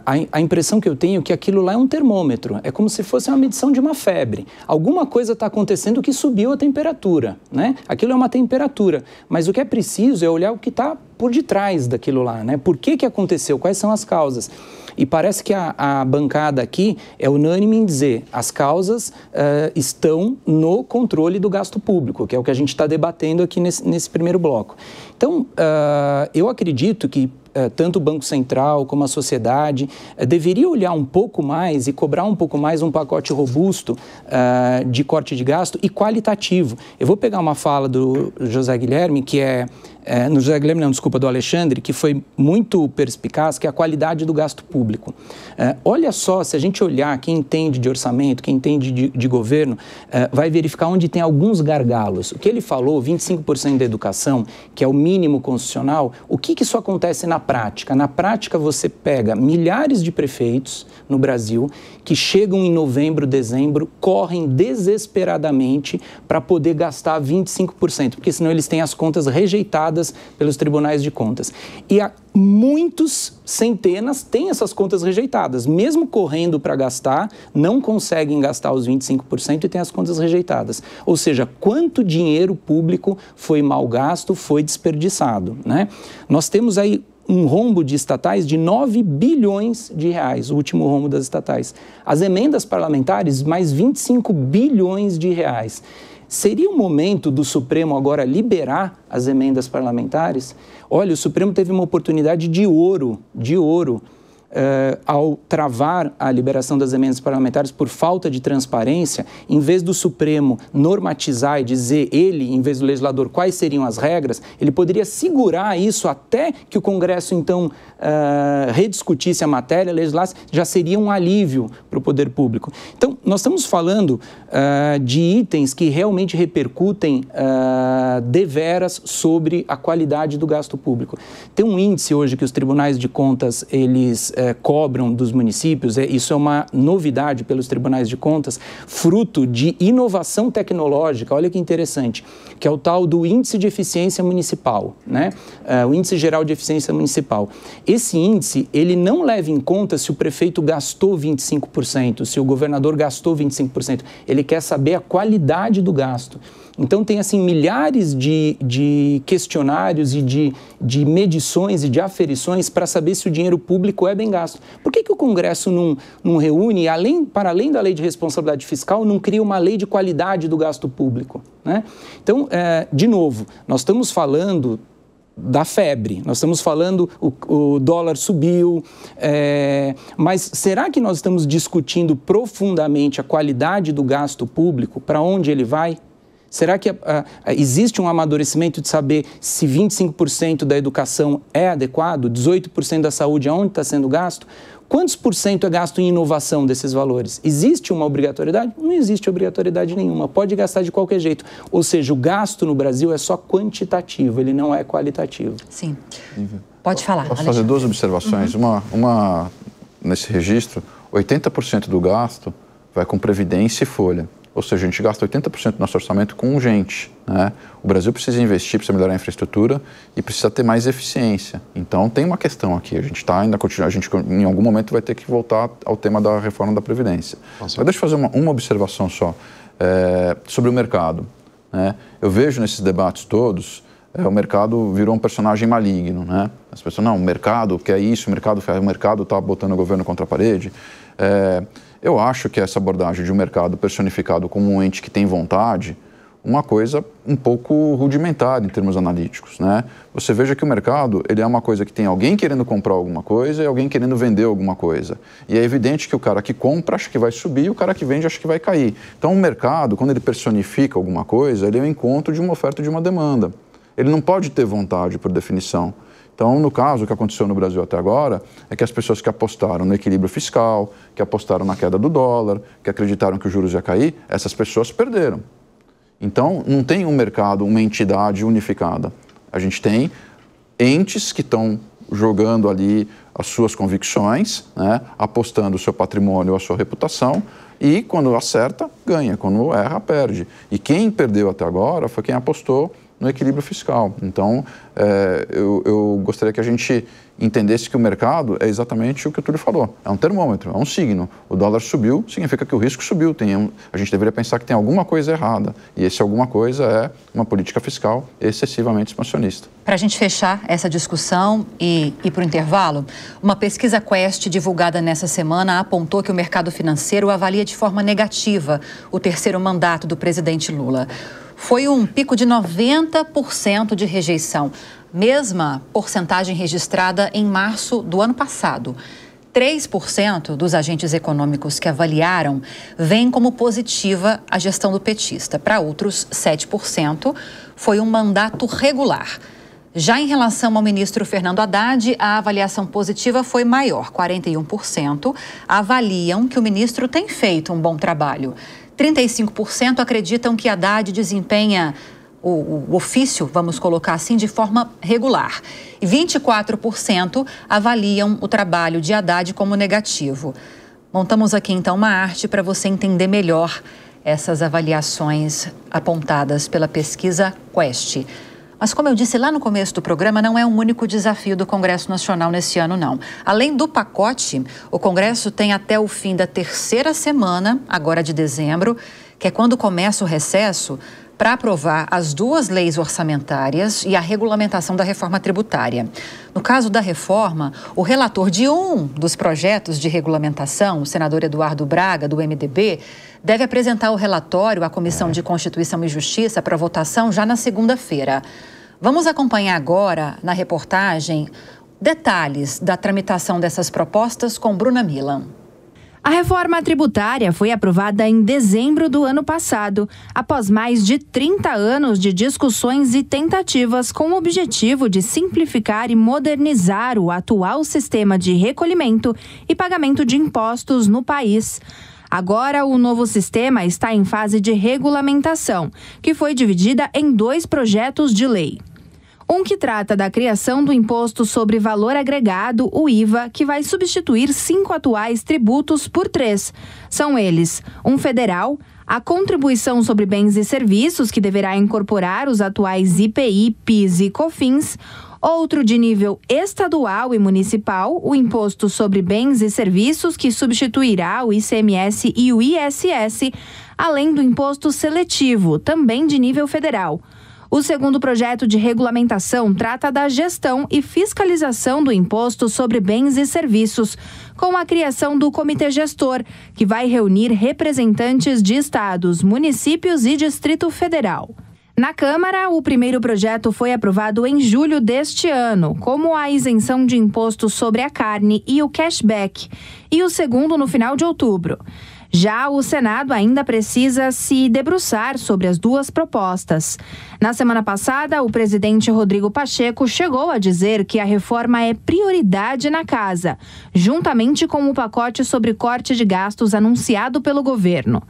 a impressão que eu tenho é que aquilo lá é um termômetro, é como se fosse uma medição de uma febre. Alguma coisa está acontecendo que subiu a temperatura, né? Aquilo é uma temperatura, mas o que é preciso é olhar o que está por detrás daquilo lá, né? Por que aconteceu? Quais são as causas? E parece que a bancada aqui é unânime em dizer as causas estão no controle do gasto público, que é o que a gente está debatendo aqui nesse primeiro bloco. Então, eu acredito que tanto o Banco Central como a sociedade deveria olhar um pouco mais e cobrar um pouco mais um pacote robusto de corte de gasto e qualitativo. Eu vou pegar uma fala do José Guilherme, que do Alexandre, que foi muito perspicaz, que é a qualidade do gasto público. Olha só, se a gente olhar, quem entende de orçamento, quem entende de governo, vai verificar onde tem alguns gargalos. O que ele falou, 25% da educação, que é o mínimo constitucional, o que isso acontece na prática? Na prática, você pega milhares de prefeitos no Brasil que chegam em novembro, dezembro, correm desesperadamente para poder gastar 25%, porque senão eles têm as contas rejeitadas pelos tribunais de contas. E muitos, centenas, têm essas contas rejeitadas. Mesmo correndo para gastar, não conseguem gastar os 25% e têm as contas rejeitadas. Ou seja, quanto dinheiro público foi mal gasto, foi desperdiçado, né? Nós temos aí um rombo de estatais de 9 bilhões de reais, o último rombo das estatais. As emendas parlamentares, mais 25 bilhões de reais. Seria o momento do Supremo agora liberar as emendas parlamentares? Olha, o Supremo teve uma oportunidade de ouro, ao travar a liberação das emendas parlamentares por falta de transparência, em vez do Supremo normatizar e dizer ele, em vez do legislador, quais seriam as regras, ele poderia segurar isso até que o Congresso, então, rediscutisse a matéria, legislasse, já seria um alívio para o poder público. Então, nós estamos falando de itens que realmente repercutem deveras sobre a qualidade do gasto público. Tem um índice hoje que os tribunais de contas, eles cobram dos municípios, isso é uma novidade pelos tribunais de contas, fruto de inovação tecnológica, olha que interessante, que é o tal do Índice de Eficiência Municipal, né? O Índice Geral de Eficiência Municipal. Esse índice, ele não leva em conta se o prefeito gastou 25%, se o governador gastou 25%, ele quer saber a qualidade do gasto. Então, tem, assim, milhares de questionários e de medições e de aferições para saber se o dinheiro público é bem gasto. Por que o Congresso não reúne, para além da lei de responsabilidade fiscal, não cria uma lei de qualidade do gasto público, né? Então, de novo, nós estamos falando da febre, nós estamos falando, o dólar subiu, mas será que nós estamos discutindo profundamente a qualidade do gasto público, para onde ele vai? Será que existe um amadurecimento de saber se 25% da educação é adequado, 18% da saúde aonde está sendo gasto? Quantos por cento é gasto em inovação desses valores? Existe uma obrigatoriedade? Não existe obrigatoriedade nenhuma, pode gastar de qualquer jeito. Ou seja, o gasto no Brasil é só quantitativo, ele não é qualitativo. Sim. Pode falar, Posso fazer duas observações? Uma, nesse registro, 80% do gasto vai com previdência e folha. Ou seja, a gente gasta 80% do nosso orçamento com gente, né? O Brasil precisa investir, precisa melhorar a infraestrutura e precisa ter mais eficiência. Então, tem uma questão aqui. A gente em algum momento vai ter que voltar ao tema da reforma da Previdência. Mas deixa eu fazer uma observação só sobre o mercado, né? Eu vejo nesses debates todos, o mercado virou um personagem maligno, né? As pessoas, não, o mercado quer isso, o mercado está botando o governo contra a parede. Eu acho que essa abordagem de um mercado personificado como um ente que tem vontade, uma coisa um pouco rudimentar em termos analíticos, né? Você veja que o mercado, ele é uma coisa que tem alguém querendo comprar alguma coisa e alguém querendo vender alguma coisa. E é evidente que o cara que compra acha que vai subir e o cara que vende acha que vai cair. Então, o mercado, quando ele personifica alguma coisa, ele é o encontro de uma oferta e de uma demanda. Ele não pode ter vontade, por definição. Então, no caso, o que aconteceu no Brasil até agora é que as pessoas que apostaram no equilíbrio fiscal, que apostaram na queda do dólar, que acreditaram que os juros ia cair, essas pessoas perderam. Então, não tem um mercado, uma entidade unificada. A gente tem entes que estão jogando ali as suas convicções, né, apostando o seu patrimônio, a sua reputação, e quando acerta, ganha, quando erra, perde. E quem perdeu até agora foi quem apostou no equilíbrio fiscal. Então, eu gostaria que a gente entendesse que o mercado é exatamente o que o Túlio falou. É um termômetro, é um signo. O dólar subiu, significa que o risco subiu. A gente deveria pensar que tem alguma coisa errada. E esse alguma coisa é uma política fiscal excessivamente expansionista. Para a gente fechar essa discussão e ir para o intervalo, uma pesquisa Quest divulgada nessa semana apontou que o mercado financeiro avalia de forma negativa o terceiro mandato do presidente Lula. Foi um pico de 90% de rejeição, mesma porcentagem registrada em março do ano passado. 3% dos agentes econômicos que avaliaram veem como positiva a gestão do petista. Para outros, 7% foi um mandato regular. Já em relação ao ministro Fernando Haddad, a avaliação positiva foi maior, 41% avaliam que o ministro tem feito um bom trabalho. 35% acreditam que Haddad desempenha o ofício, vamos colocar assim, de forma regular. E 24% avaliam o trabalho de Haddad como negativo. Montamos aqui, então, uma arte para você entender melhor essas avaliações apontadas pela pesquisa Quest. Mas, como eu disse lá no começo do programa, não é um único desafio do Congresso Nacional nesse ano, não. Além do pacote, o Congresso tem até o fim da terceira semana, agora de dezembro, que é quando começa o recesso, para aprovar as duas leis orçamentárias e a regulamentação da reforma tributária. No caso da reforma, o relator de um dos projetos de regulamentação, o senador Eduardo Braga, do MDB, deve apresentar o relatório à Comissão de Constituição e Justiça para votação já na segunda-feira. Vamos acompanhar agora, na reportagem, detalhes da tramitação dessas propostas com Bruna Milan. A reforma tributária foi aprovada em dezembro do ano passado, após mais de 30 anos de discussões e tentativas com o objetivo de simplificar e modernizar o atual sistema de recolhimento e pagamento de impostos no país. Agora, o novo sistema está em fase de regulamentação, que foi dividida em 2 projetos de lei. Um que trata da criação do Imposto sobre Valor Agregado, o IVA, que vai substituir 5 atuais tributos por 3. São eles: um federal, a Contribuição sobre Bens e Serviços, que deverá incorporar os atuais IPI, PIS e COFINS, outro de nível estadual e municipal, o Imposto sobre Bens e Serviços, que substituirá o ICMS e o ISS, além do Imposto Seletivo, também de nível federal. O segundo projeto de regulamentação trata da gestão e fiscalização do Imposto sobre Bens e Serviços, com a criação do Comitê Gestor, que vai reunir representantes de estados, municípios e Distrito Federal. Na Câmara, o primeiro projeto foi aprovado em julho deste ano, como a isenção de imposto sobre a carne e o cashback, e o segundo no final de outubro. Já o Senado ainda precisa se debruçar sobre as duas propostas. Na semana passada, o presidente Rodrigo Pacheco chegou a dizer que a reforma é prioridade na casa, juntamente com o pacote sobre corte de gastos anunciado pelo governo.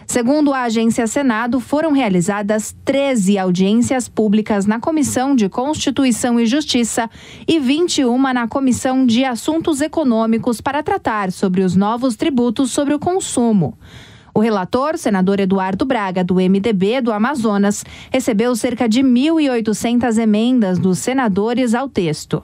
Segundo a agência Senado, foram realizadas 13 audiências públicas na Comissão de Constituição e Justiça e 21 na Comissão de Assuntos Econômicos para tratar sobre os novos tributos sobre o consumo. O relator, senador Eduardo Braga, do MDB do Amazonas, recebeu cerca de 1.800 emendas dos senadores ao texto.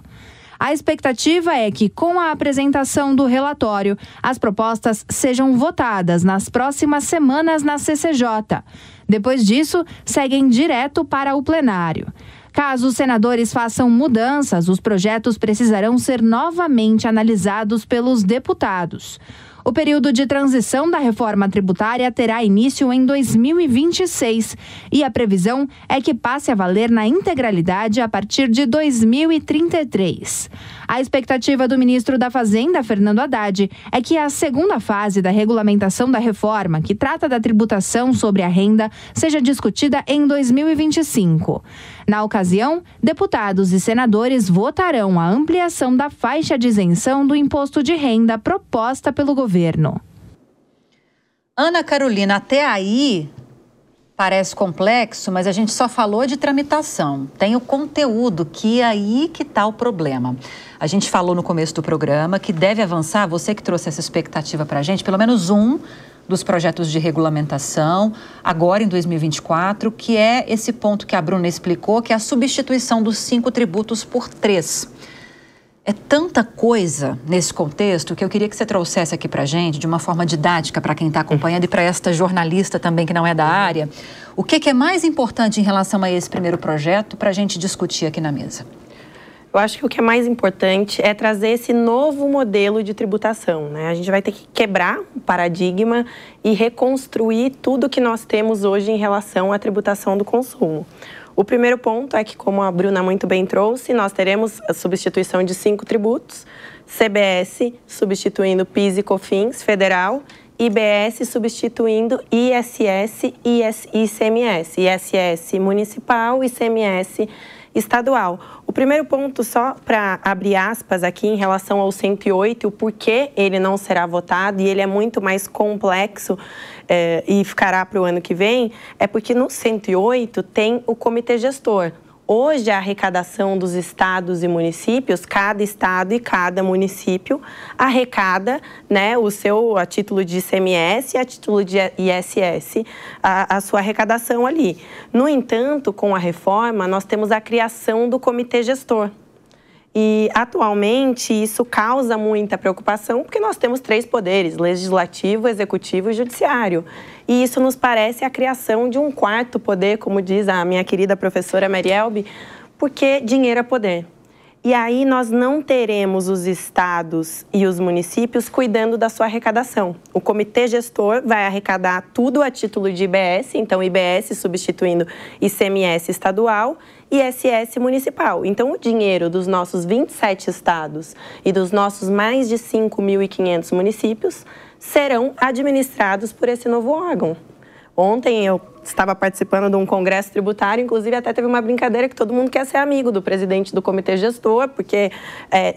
A expectativa é que, com a apresentação do relatório, as propostas sejam votadas nas próximas semanas na CCJ. Depois disso, seguem direto para o plenário. Caso os senadores façam mudanças, os projetos precisarão ser novamente analisados pelos deputados. O período de transição da reforma tributária terá início em 2026 e a previsão é que passe a valer na integralidade a partir de 2033. A expectativa do ministro da Fazenda, Fernando Haddad, é que a segunda fase da regulamentação da reforma, que trata da tributação sobre a renda, seja discutida em 2025. Na ocasião, deputados e senadores votarão a ampliação da faixa de isenção do imposto de renda proposta pelo governo. Ana Carolina, até aí, Parece complexo, mas a gente só falou de tramitação. Tem o conteúdo, que é aí que está o problema. A gente falou no começo do programa que deve avançar, você que trouxe essa expectativa para a gente, pelo menos um dos projetos de regulamentação, agora em 2024, que é esse ponto que a Bruna explicou, que é a substituição dos 5 tributos por 3. É tanta coisa nesse contexto que eu queria que você trouxesse aqui para a gente, de uma forma didática, para quem está acompanhando e para esta jornalista também que não é da área. O que é mais importante em relação a esse primeiro projeto para a gente discutir aqui na mesa? Eu acho que o que é mais importante é trazer esse novo modelo de tributação, né? A gente vai ter que quebrar o paradigma e reconstruir tudo que nós temos hoje em relação à tributação do consumo. O primeiro ponto é que, como a Bruna muito bem trouxe, nós teremos a substituição de 5 tributos, CBS substituindo PIS e COFINS federal, IBS substituindo ISS e ICMS, ISS municipal e ICMS estadual. O primeiro ponto, só para abrir aspas aqui em relação ao 108, o porquê ele não será votado, e ele é muito mais complexo e ficará para o ano que vem, é porque no 108 tem o comitê gestor. Hoje, a arrecadação dos estados e municípios, cada estado e cada município arrecada, né, a título de ICMS e a título de ISS, a sua arrecadação ali. No entanto, com a reforma, nós temos a criação do comitê gestor. E, atualmente, isso causa muita preocupação, porque nós temos 3 poderes, legislativo, executivo e judiciário. E isso nos parece a criação de um 4º poder, como diz a minha querida professora Marielbe, porque dinheiro é poder. E aí nós não teremos os estados e os municípios cuidando da sua arrecadação. O comitê gestor vai arrecadar tudo a título de IBS, então IBS substituindo ICMS estadual e ISS municipal. Então o dinheiro dos nossos 27 estados e dos nossos mais de 5.500 municípios serão administrados por esse novo órgão. Ontem eu estava participando de um congresso tributário, inclusive até teve uma brincadeira que todo mundo quer ser amigo do presidente do comitê gestor, porque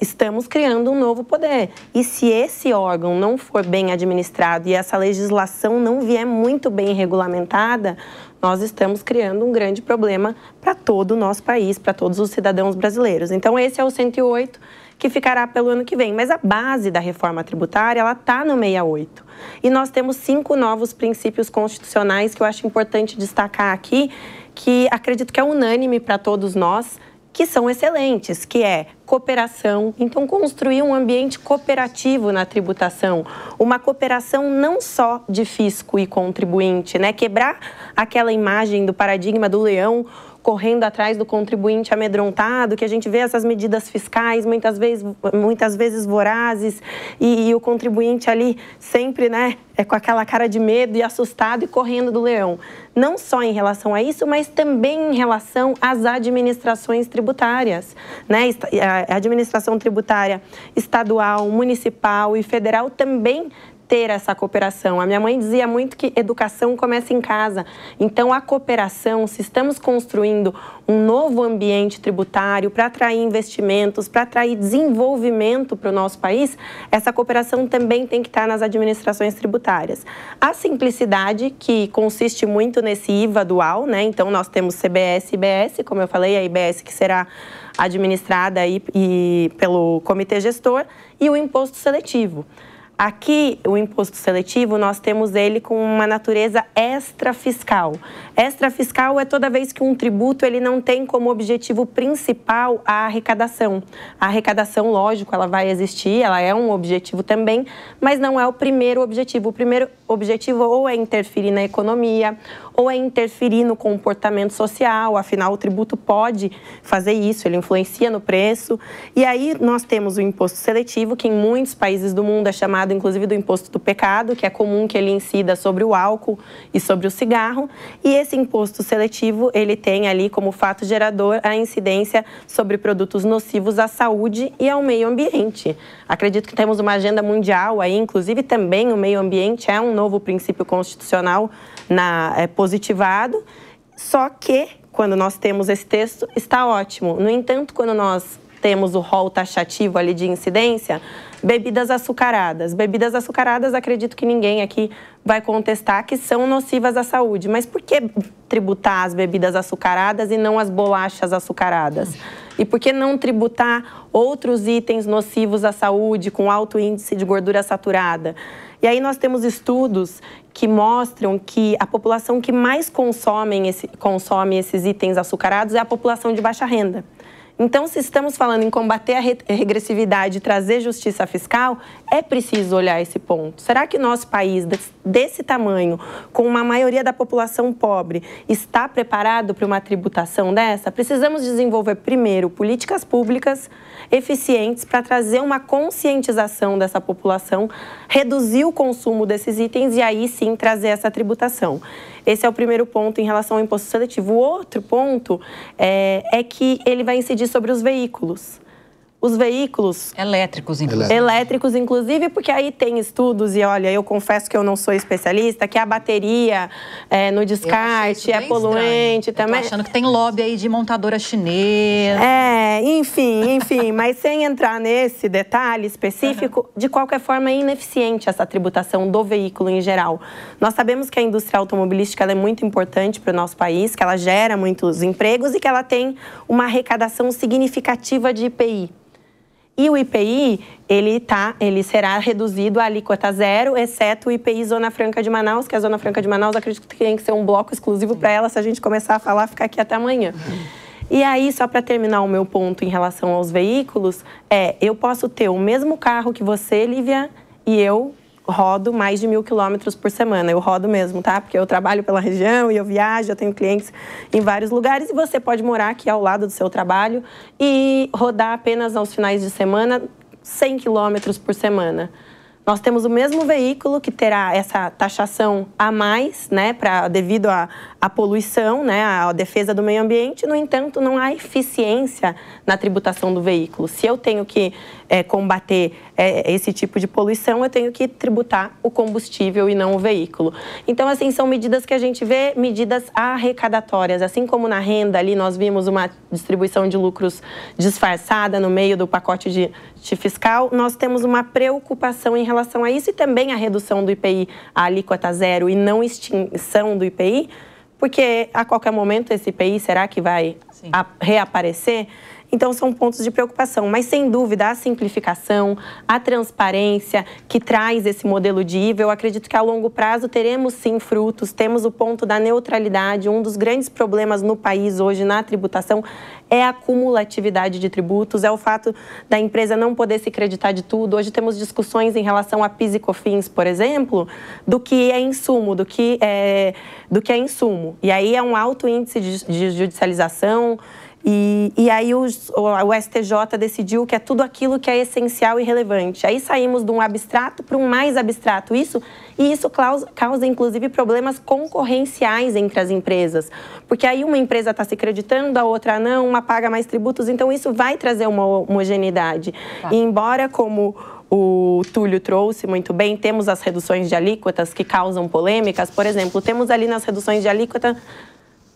estamos criando um novo poder. E se esse órgão não for bem administrado e essa legislação não vier muito bem regulamentada, nós estamos criando um grande problema para todo o nosso país, para todos os cidadãos brasileiros. Então esse é o 108, que ficará pelo ano que vem. Mas a base da reforma tributária, ela está no 68. E nós temos 5 novos princípios constitucionais que eu acho importante destacar aqui, que acredito que é unânime para todos nós, que são excelentes, que é cooperação. Então, construir um ambiente cooperativo na tributação, uma cooperação não só de fisco e contribuinte, né? Quebrar aquela imagem do paradigma do leão correndo atrás do contribuinte amedrontado, que a gente vê essas medidas fiscais muitas vezes vorazes e o contribuinte ali sempre, né, com aquela cara de medo e assustado e correndo do leão. Não só em relação a isso, mas também em relação às administrações tributárias, né? A administração tributária estadual, municipal e federal também ter essa cooperação. A minha mãe dizia muito que educação começa em casa. Então, a cooperação, se estamos construindo um novo ambiente tributário para atrair investimentos, para atrair desenvolvimento para o nosso país, essa cooperação também tem que estar nas administrações tributárias. A simplicidade, que consiste muito nesse IVA dual, né? Então, nós temos CBS e IBS, como eu falei, a IBS que será administrada aí pelo comitê gestor, e o imposto seletivo. Aqui, o imposto seletivo, nós temos ele com uma natureza extrafiscal. Extrafiscal é toda vez que um tributo ele não tem como objetivo principal a arrecadação. A arrecadação, lógico, ela vai existir, ela é um objetivo também, mas não é o primeiro objetivo. O primeiro objetivo ou é interferir na economia, ou é interferir no comportamento social, afinal o tributo pode fazer isso, ele influencia no preço. E aí nós temos o imposto seletivo, que em muitos países do mundo é chamado inclusive do imposto do pecado, que é comum que ele incida sobre o álcool e sobre o cigarro. E esse imposto seletivo, ele tem ali como fato gerador a incidência sobre produtos nocivos à saúde e ao meio ambiente. Acredito que temos uma agenda mundial aí, inclusive também o meio ambiente é um novo princípio constitucional positivado, só que quando nós temos esse texto, está ótimo. No entanto, quando nós temos o rol taxativo ali de incidência, bebidas açucaradas. Bebidas açucaradas, acredito que ninguém aqui vai contestar que são nocivas à saúde. Mas por que tributar as bebidas açucaradas e não as bolachas açucaradas? E por que não tributar outros itens nocivos à saúde com alto índice de gordura saturada? E aí nós temos estudos que mostram que a população que mais consome esses itens açucarados é a população de baixa renda. Então, se estamos falando em combater a regressividade e trazer justiça fiscal, é preciso olhar esse ponto. Será que nosso país, desse tamanho, com uma maioria da população pobre, está preparado para uma tributação dessa? Precisamos desenvolver, primeiro, políticas públicas eficientes para trazer uma conscientização dessa população, reduzir o consumo desses itens e aí sim trazer essa tributação. Esse é o primeiro ponto em relação ao imposto seletivo. O outro ponto é que ele vai incidir sobre os veículos. Os veículos... Elétricos, inclusive. Elétricos, inclusive, porque aí tem estudos, e olha, eu confesso que eu não sou especialista, que a bateria no descarte é poluente também. Eu tô achando que tem lobby aí de montadora chinesa. Enfim, mas sem entrar nesse detalhe específico, de qualquer forma é ineficiente essa tributação do veículo em geral. Nós sabemos que a indústria automobilística ela é muito importante para o nosso país, que ela gera muitos empregos e que ela tem uma arrecadação significativa de IPI. E o IPI, ele será reduzido à alíquota zero, exceto o IPI Zona Franca de Manaus, que a Zona Franca de Manaus, acredito que tem que ser um bloco exclusivo para ela, se a gente começar a falar, ficar aqui até amanhã. E aí, só para terminar o meu ponto em relação aos veículos, eu posso ter o mesmo carro que você, Lívia, e eu rodo mais de 1.000 quilômetros por semana. Eu rodo mesmo, tá? Porque eu trabalho pela região e eu viajo, eu tenho clientes em vários lugares e você pode morar aqui ao lado do seu trabalho e rodar apenas aos finais de semana 100 quilômetros por semana. Nós temos o mesmo veículo que terá essa taxação a mais, né, devido à poluição, né, à defesa do meio ambiente. No entanto, não há eficiência na tributação do veículo. Se eu tenho que combater esse tipo de poluição, eu tenho que tributar o combustível e não o veículo. Então, assim, são medidas que a gente vê, medidas arrecadatórias. Assim como na renda ali nós vimos uma distribuição de lucros disfarçada no meio do pacote de fiscal, nós temos uma preocupação em relação a isso e também a redução do IPI à alíquota zero e não extinção do IPI, porque a qualquer momento esse IPI será que vai reaparecer? Então, são pontos de preocupação. Mas, sem dúvida, a simplificação, a transparência que traz esse modelo de IVA, eu acredito que a longo prazo teremos, sim, frutos. Temos o ponto da neutralidade. Um dos grandes problemas no país hoje, na tributação, é a cumulatividade de tributos, é o fato da empresa não poder se creditar de tudo. Hoje temos discussões em relação a PIS e COFINS, por exemplo, do que é insumo, do que é insumo. E aí é um alto índice de judicialização. E aí o STJ decidiu que é tudo aquilo que é essencial e relevante. Aí saímos de um abstrato para um mais abstrato. Isso causa, inclusive, problemas concorrenciais entre as empresas. Porque aí uma empresa está se creditando, a outra não, uma paga mais tributos. Então, isso vai trazer uma homogeneidade. E embora, como o Túlio trouxe muito bem, temos as reduções de alíquotas que causam polêmicas. Por exemplo, temos ali nas reduções de alíquota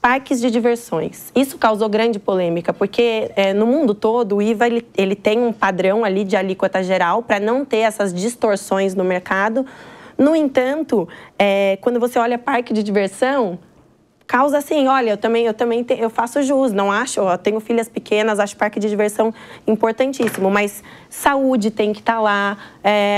parques de diversões. Isso causou grande polêmica, porque no mundo todo o IVA ele tem um padrão ali de alíquota geral para não ter essas distorções no mercado. No entanto, quando você olha parque de diversão, causa assim, olha, eu faço jus, não acho, eu tenho filhas pequenas, acho parque de diversão importantíssimo, mas saúde tem que estar lá,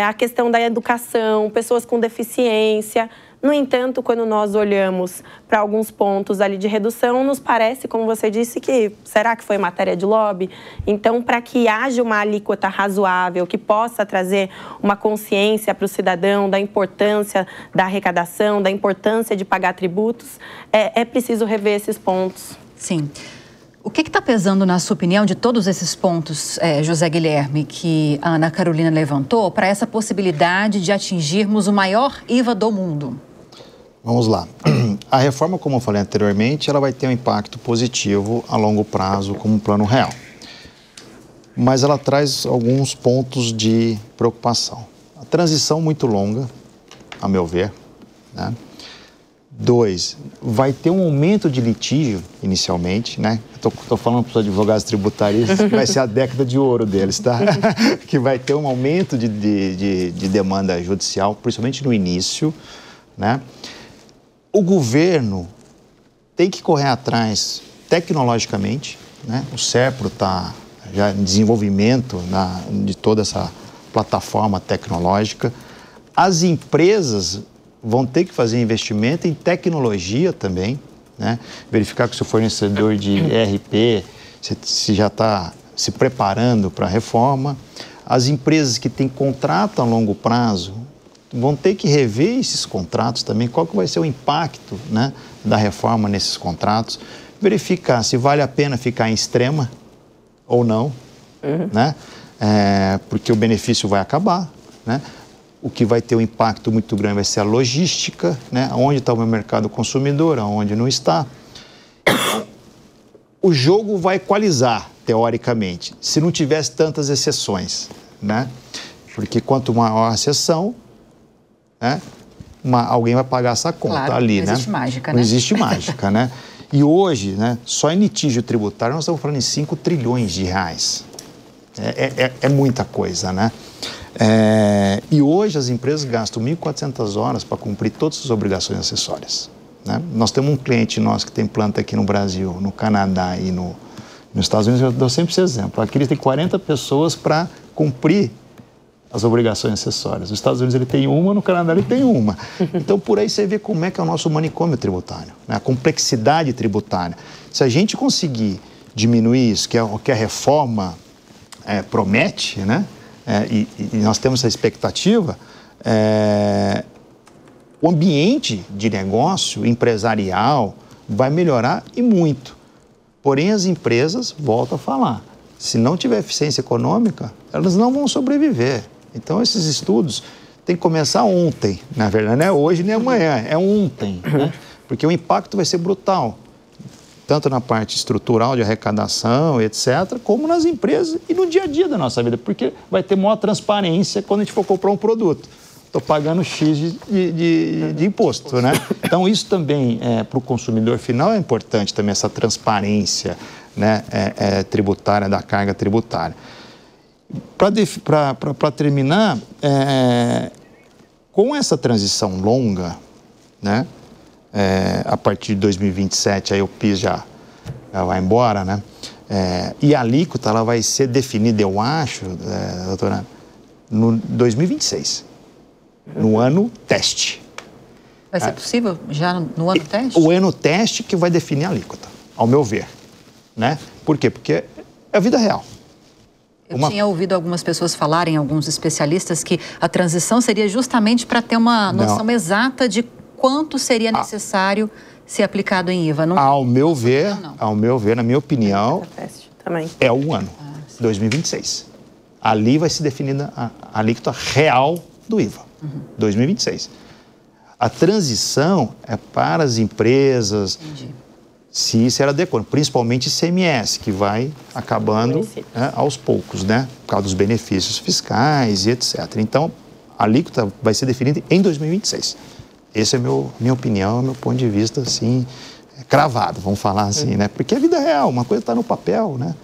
a questão da educação, pessoas com deficiência. No entanto, quando nós olhamos para alguns pontos ali de redução, nos parece, como você disse, que será que foi matéria de lobby? Então, para que haja uma alíquota razoável, que possa trazer uma consciência para o cidadão da importância da arrecadação, da importância de pagar tributos, é preciso rever esses pontos. Sim. O que está pesando, na sua opinião, de todos esses pontos, José Guilherme, que a Ana Carolina levantou, para essa possibilidade de atingirmos o maior IVA do mundo? Vamos lá. A reforma, como eu falei anteriormente, ela vai ter um impacto positivo a longo prazo como um plano real. Mas ela traz alguns pontos de preocupação. A transição muito longa, a meu ver, né? 2, vai ter um aumento de litígio inicialmente, né? Estou falando para os advogados tributários que vai ser a década de ouro deles, tá? Que vai ter um aumento de demanda judicial, principalmente no início. né? O governo tem que correr atrás tecnologicamente, né? O SERPRO está já em desenvolvimento de toda essa plataforma tecnológica. As empresas vão ter que fazer investimento em tecnologia também, né? Verificar que o seu fornecedor de ERP se já está se preparando para a reforma. As empresas que têm contrato a longo prazo vão ter que rever esses contratos também, qual que vai ser o impacto, né, da reforma nesses contratos, verificar se vale a pena ficar em extrema ou não, né? Porque o benefício vai acabar, né? O que vai ter um impacto muito grande vai ser a logística, né? Onde está o meu mercado consumidor, aonde não está. Então, o jogo vai equalizar, teoricamente, se não tivesse tantas exceções, né? Porque quanto maior a exceção, né, alguém vai pagar essa conta, claro, ali, não existe mágica, né? Não existe mágica, né? E hoje, né, só em litígio tributário nós estamos falando em 5 trilhões de reais. É muita coisa, né? E hoje as empresas gastam 1.400 horas para cumprir todas as obrigações acessórias, né? Nós temos um cliente nosso que tem planta aqui no Brasil, no Canadá e nos Estados Unidos, eu dou sempre esse exemplo. Aqui ele tem 40 pessoas para cumprir as obrigações acessórias. Nos Estados Unidos ele tem uma, no Canadá ele tem uma. Então, por aí você vê como é que é o nosso manicômio tributário, né? A complexidade tributária. Se a gente conseguir diminuir isso, que é o que a reforma promete, né? E nós temos essa expectativa, o ambiente de negócio empresarial vai melhorar e muito. Porém, as empresas, volto a falar, se não tiver eficiência econômica, elas não vão sobreviver. Então, esses estudos têm que começar ontem, na verdade, não é hoje nem amanhã, é ontem, né? Porque o impacto vai ser brutal, tanto na parte estrutural de arrecadação, etc., como nas empresas e no dia a dia da nossa vida, porque vai ter maior transparência quando a gente for comprar um produto. Estou pagando X de imposto, né? Então, isso também, para o consumidor final, é importante também, essa transparência, né, tributária, da carga tributária. Para terminar, com essa transição longa, né, a partir de 2027, aí o PIS já vai embora, né? E a alíquota ela vai ser definida, eu acho, doutora, no 2026, no ano teste. Vai ser possível já no ano teste? O ano teste que vai definir a alíquota, ao meu ver, né? Por quê? Porque é a vida real. Eu tinha ouvido algumas pessoas falarem, alguns especialistas, que a transição seria justamente para ter uma noção exata de quanto seria necessário ser aplicado em IVA. Não... Ao meu ver, na minha opinião, é um ano, 2026. Ali vai ser definida a alíquota real do IVA, 2026. A transição é para as empresas, se isso era adequado, principalmente ICMS, que vai acabando, né, aos poucos, né, por causa dos benefícios fiscais e etc. Então, a alíquota vai ser definida em 2026. Essa é minha opinião, meu ponto de vista, assim, cravado, vamos falar assim, né? Porque é vida real, uma coisa está no papel, né?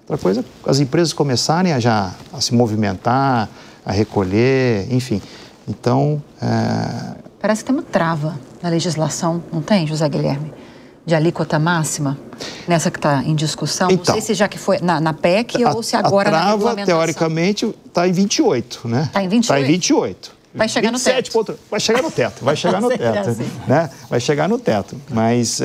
Outra coisa, as empresas começarem a se movimentar, a recolher, enfim. Então... Parece que tem uma trava na legislação, não tem, José Guilherme? De alíquota máxima, nessa que está em discussão? Então, não sei se já que foi na PEC ou se agora na regulamentação. A trava, teoricamente, está em 28, né? Está em 28? Está em 28. Vai chegar 27, no teto. Vai chegar no teto, vai chegar no teto, assim, né? Vai chegar no teto, mas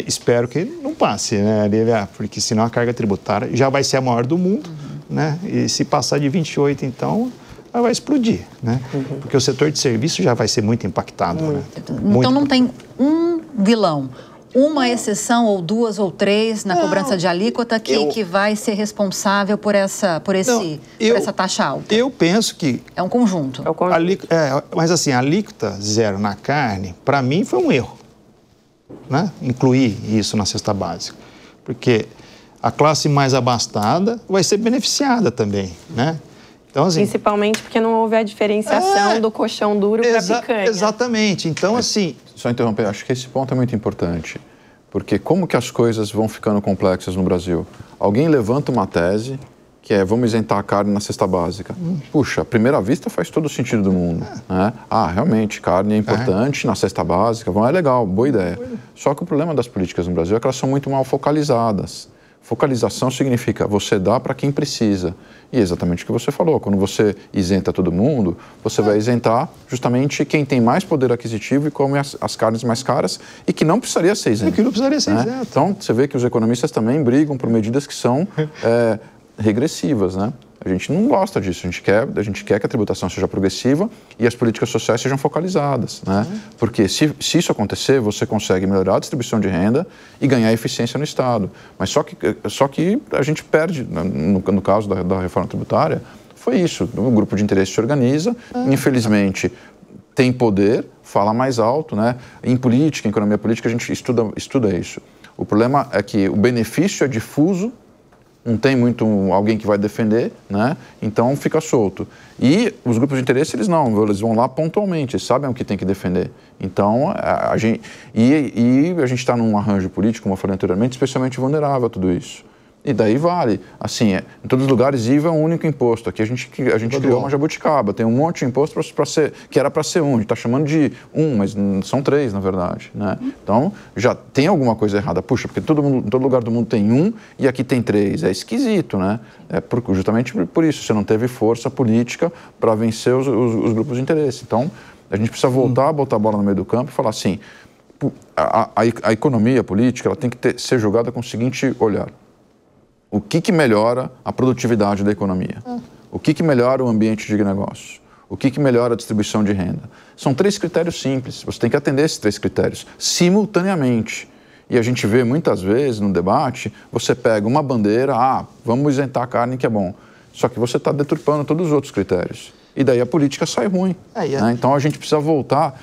espero que não passe, né, Lívia? Porque senão a carga tributária já vai ser a maior do mundo, né? E se passar de 28, então, ela vai explodir, né? Porque o setor de serviço já vai ser muito impactado, né? Então não tem um vilão, uma exceção ou duas ou três na cobrança de alíquota que vai ser responsável por essa taxa alta? Eu penso que... É um conjunto. Mas assim, a alíquota zero na carne, para mim, foi um erro, né? Incluir isso na cesta básica. Porque a classe mais abastada vai ser beneficiada também, né? Então, assim, principalmente porque não houve a diferenciação do colchão duro para a picanha. Exatamente. Então, assim... Só interromper, acho que esse ponto é muito importante. Porque como que as coisas vão ficando complexas no Brasil? Alguém levanta uma tese que é vamos isentar a carne na cesta básica. Puxa, à primeira vista faz todo o sentido do mundo. Né? Realmente, carne é importante na cesta básica, é legal, boa ideia. Só que o problema das políticas no Brasil é que elas são muito mal focalizadas. Focalização significa você dá para quem precisa. E é exatamente o que você falou, quando você isenta todo mundo, você vai isentar justamente quem tem mais poder aquisitivo e come as carnes mais caras e que não precisaria ser isento. Que não precisaria ser isento. Então, você vê que os economistas também brigam por medidas que são regressivas, né? A gente não gosta disso, a gente quer que a tributação seja progressiva e as políticas sociais sejam focalizadas, né? Porque se isso acontecer, você consegue melhorar a distribuição de renda e ganhar eficiência no Estado. Mas só que a gente perde, no caso da reforma tributária, foi isso, o grupo de interesse se organiza, infelizmente tem poder, fala mais alto, né? Em política, em economia política, a gente estuda isso. O problema é que o benefício é difuso, não tem muito alguém que vai defender, né? Então fica solto. E os grupos de interesse, eles vão lá pontualmente, eles sabem o que tem que defender. Então, a gente está num arranjo político, como eu falei anteriormente, especialmente vulnerável a tudo isso. E daí vale. Assim, em todos os lugares, IVA é um único imposto. Aqui a gente criou uma jabuticaba, tem um monte de imposto que era para ser um. A gente está chamando de mas são 3, na verdade. Né? Então, já tem alguma coisa errada. Puxa, porque em todo lugar do mundo tem 1 e aqui tem 3. É esquisito, né? Justamente por isso, você não teve força política para vencer os grupos de interesse. Então, a gente precisa voltar a botar a bola no meio do campo e falar assim, a economia política ela tem que ser jogada com o seguinte olhar. O que melhora a produtividade da economia? O que melhora o ambiente de negócios? O que melhora a distribuição de renda? São 3 critérios simples, você tem que atender esses 3 critérios simultaneamente. E a gente vê muitas vezes no debate, você pega uma bandeira, vamos isentar a carne que é bom. Só que você está deturpando todos os outros critérios. E daí a política sai ruim. Né? Então a gente precisa voltar,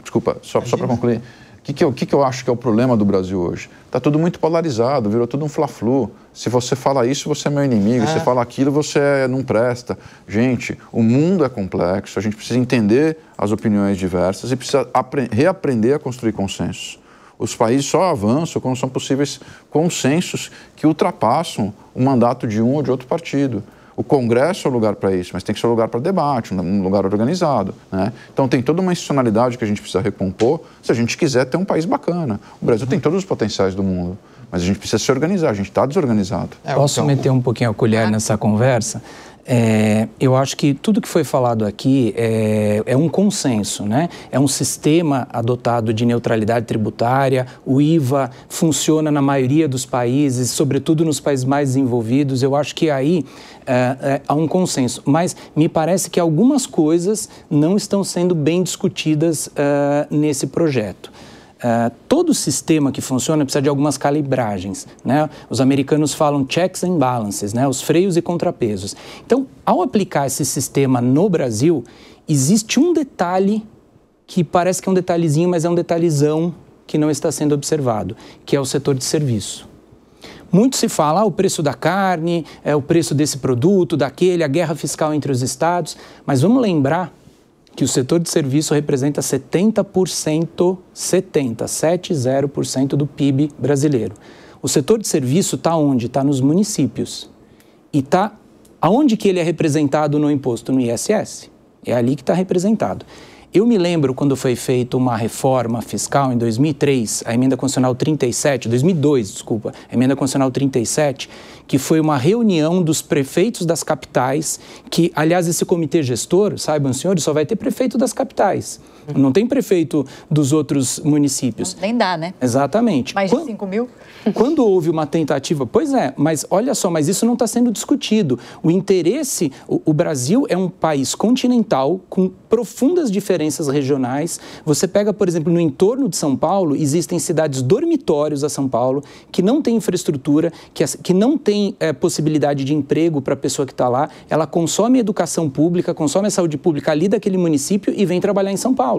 desculpa, só para concluir, o que eu acho que é o problema do Brasil hoje? Está tudo muito polarizado, virou tudo um fla-flu. Se você fala isso, você é meu inimigo. Se você fala aquilo, você não presta. Gente, o mundo é complexo, a gente precisa entender as opiniões diversas e precisa reaprender a construir consensos. Os países só avançam quando são possíveis consensos que ultrapassam o mandato de um ou de outro partido. O Congresso é o lugar para isso, mas tem que ser um lugar para debate, um lugar organizado. Né? Então tem toda uma institucionalidade que a gente precisa recompor se a gente quiser ter um país bacana. O Brasil tem todos os potenciais do mundo, mas a gente precisa se organizar, a gente está desorganizado. Posso meter um pouquinho a colher nessa conversa? Eu acho que tudo que foi falado aqui é um consenso, né? É um sistema adotado de neutralidade tributária, o IVA funciona na maioria dos países, sobretudo nos países mais desenvolvidos. Eu acho que aí há um consenso, mas me parece que algumas coisas não estão sendo bem discutidas nesse projeto. Todo sistema que funciona precisa de algumas calibragens, né? Os americanos falam checks and balances, né? Os freios e contrapesos. Então, ao aplicar esse sistema no Brasil, existe um detalhe que parece que é um detalhezinho, mas é um detalhezão que não está sendo observado, que é o setor de serviço. Muito se fala, o preço da carne, o preço desse produto, daquele, a guerra fiscal entre os estados, mas vamos lembrar que o setor de serviço representa 70% do PIB brasileiro. O setor de serviço está onde? Está nos municípios. E está aonde que ele é representado no imposto? No ISS. É ali que está representado. Eu me lembro quando foi feita uma reforma fiscal em 2003, a Emenda Constitucional 37, 2002, desculpa, a Emenda Constitucional 37, que foi uma reunião dos prefeitos das capitais, que, aliás, esse comitê gestor, saibam, senhores, só vai ter prefeito das capitais. Não tem prefeito dos outros municípios. Nem dá, né? Exatamente. Mais de 5 mil? Quando houve uma tentativa, pois é, mas olha só, mas isso não está sendo discutido. O interesse, o Brasil é um país continental com profundas diferenças regionais. Você pega, por exemplo, no entorno de São Paulo, existem cidades dormitórios a São Paulo que não têm infraestrutura, que não tem possibilidade de emprego para a pessoa que está lá. Ela consome educação pública, consome a saúde pública ali daquele município e vem trabalhar em São Paulo.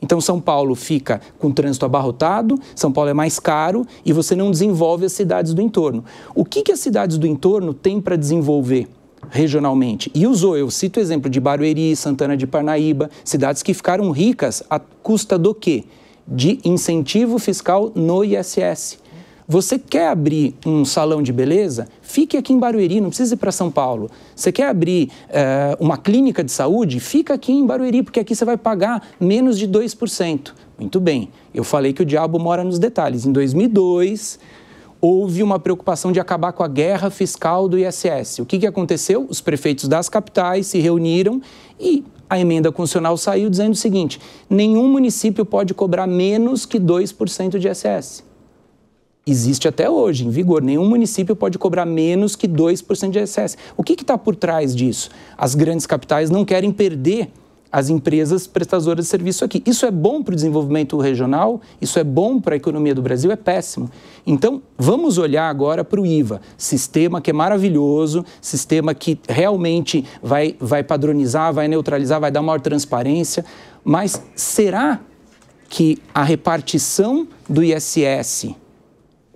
Então, São Paulo fica com o trânsito abarrotado, São Paulo é mais caro e você não desenvolve as cidades do entorno. O que as cidades do entorno têm para desenvolver regionalmente? E eu cito o exemplo de Barueri, Santana de Parnaíba, cidades que ficaram ricas à custa do quê? De incentivo fiscal no ISS. Você quer abrir um salão de beleza? Fique aqui em Barueri, não precisa ir para São Paulo. Você quer abrir uma clínica de saúde? Fica aqui em Barueri, porque aqui você vai pagar menos de 2%. Muito bem, eu falei que o diabo mora nos detalhes. Em 2002, houve uma preocupação de acabar com a guerra fiscal do ISS. O que aconteceu? Os prefeitos das capitais se reuniram e a emenda constitucional saiu dizendo o seguinte: nenhum município pode cobrar menos que 2% de ISS. Existe até hoje, em vigor. Nenhum município pode cobrar menos que 2% de ISS. O que está por trás disso? As grandes capitais não querem perder as empresas prestadoras de serviço aqui. Isso é bom para o desenvolvimento regional, isso é bom para a economia do Brasil, é péssimo. Então, vamos olhar agora para o IVA, sistema que é maravilhoso, sistema que realmente vai padronizar, vai neutralizar, vai dar maior transparência, mas será que a repartição do ISS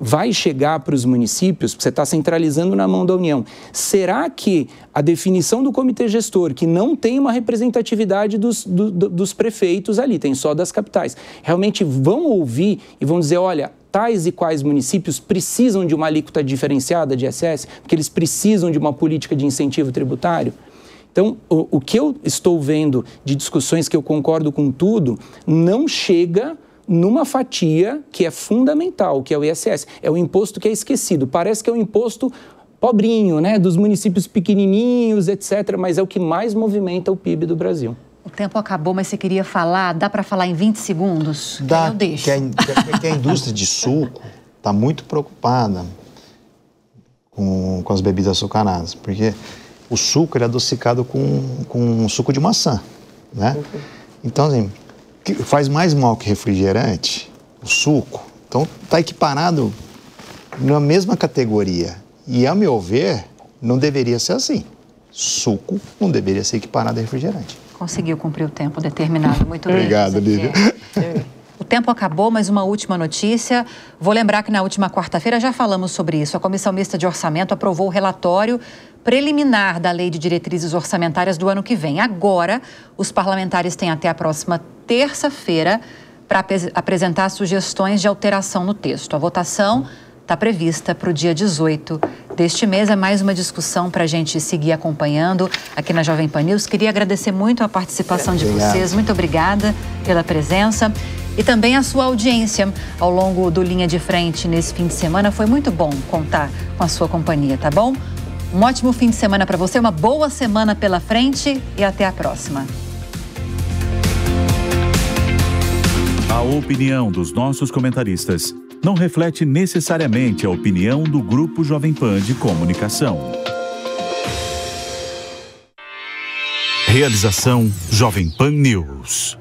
vai chegar para os municípios? Você está centralizando na mão da União. Será que a definição do comitê gestor, que não tem uma representatividade dos prefeitos ali, tem só das capitais, realmente vão ouvir e vão dizer, olha, tais e quais municípios precisam de uma alíquota diferenciada de ISS, porque eles precisam de uma política de incentivo tributário? Então, o que eu estou vendo de discussões que eu concordo com tudo, não chega numa fatia que é fundamental, que é o ISS. É o imposto que é esquecido. Parece que é um imposto pobrinho, né, dos municípios pequenininhos, etc., mas é o que mais movimenta o PIB do Brasil. O tempo acabou, mas você queria falar, dá para falar em 20 segundos? Dá, eu deixo. Que a indústria de suco está muito preocupada com as bebidas açucaradas, porque o suco é adocicado com suco de maçã, né? Então, assim, faz mais mal que refrigerante, o suco. Então, está equiparado na mesma categoria. E, a meu ver, não deveria ser assim. Suco não deveria ser equiparado a refrigerante. Conseguiu cumprir o tempo determinado. Muito bem. Obrigado, Lívia. O tempo acabou, mas uma última notícia. Vou lembrar que na última quarta-feira já falamos sobre isso. A Comissão Mista de Orçamento aprovou o relatório preliminar da Lei de Diretrizes Orçamentárias do ano que vem. Agora, os parlamentares têm até a próxima terça-feira para apresentar sugestões de alteração no texto. A votação está prevista para o dia 18 deste mês. É mais uma discussão para a gente seguir acompanhando aqui na Jovem Pan News. Queria agradecer muito a participação de vocês. Muito obrigada pela presença. E também a sua audiência ao longo do Linha de Frente nesse fim de semana. Foi muito bom contar com a sua companhia, tá bom? Um ótimo fim de semana para você, uma boa semana pela frente e até a próxima. A opinião dos nossos comentaristas não reflete necessariamente a opinião do Grupo Jovem Pan de Comunicação. Realização Jovem Pan News.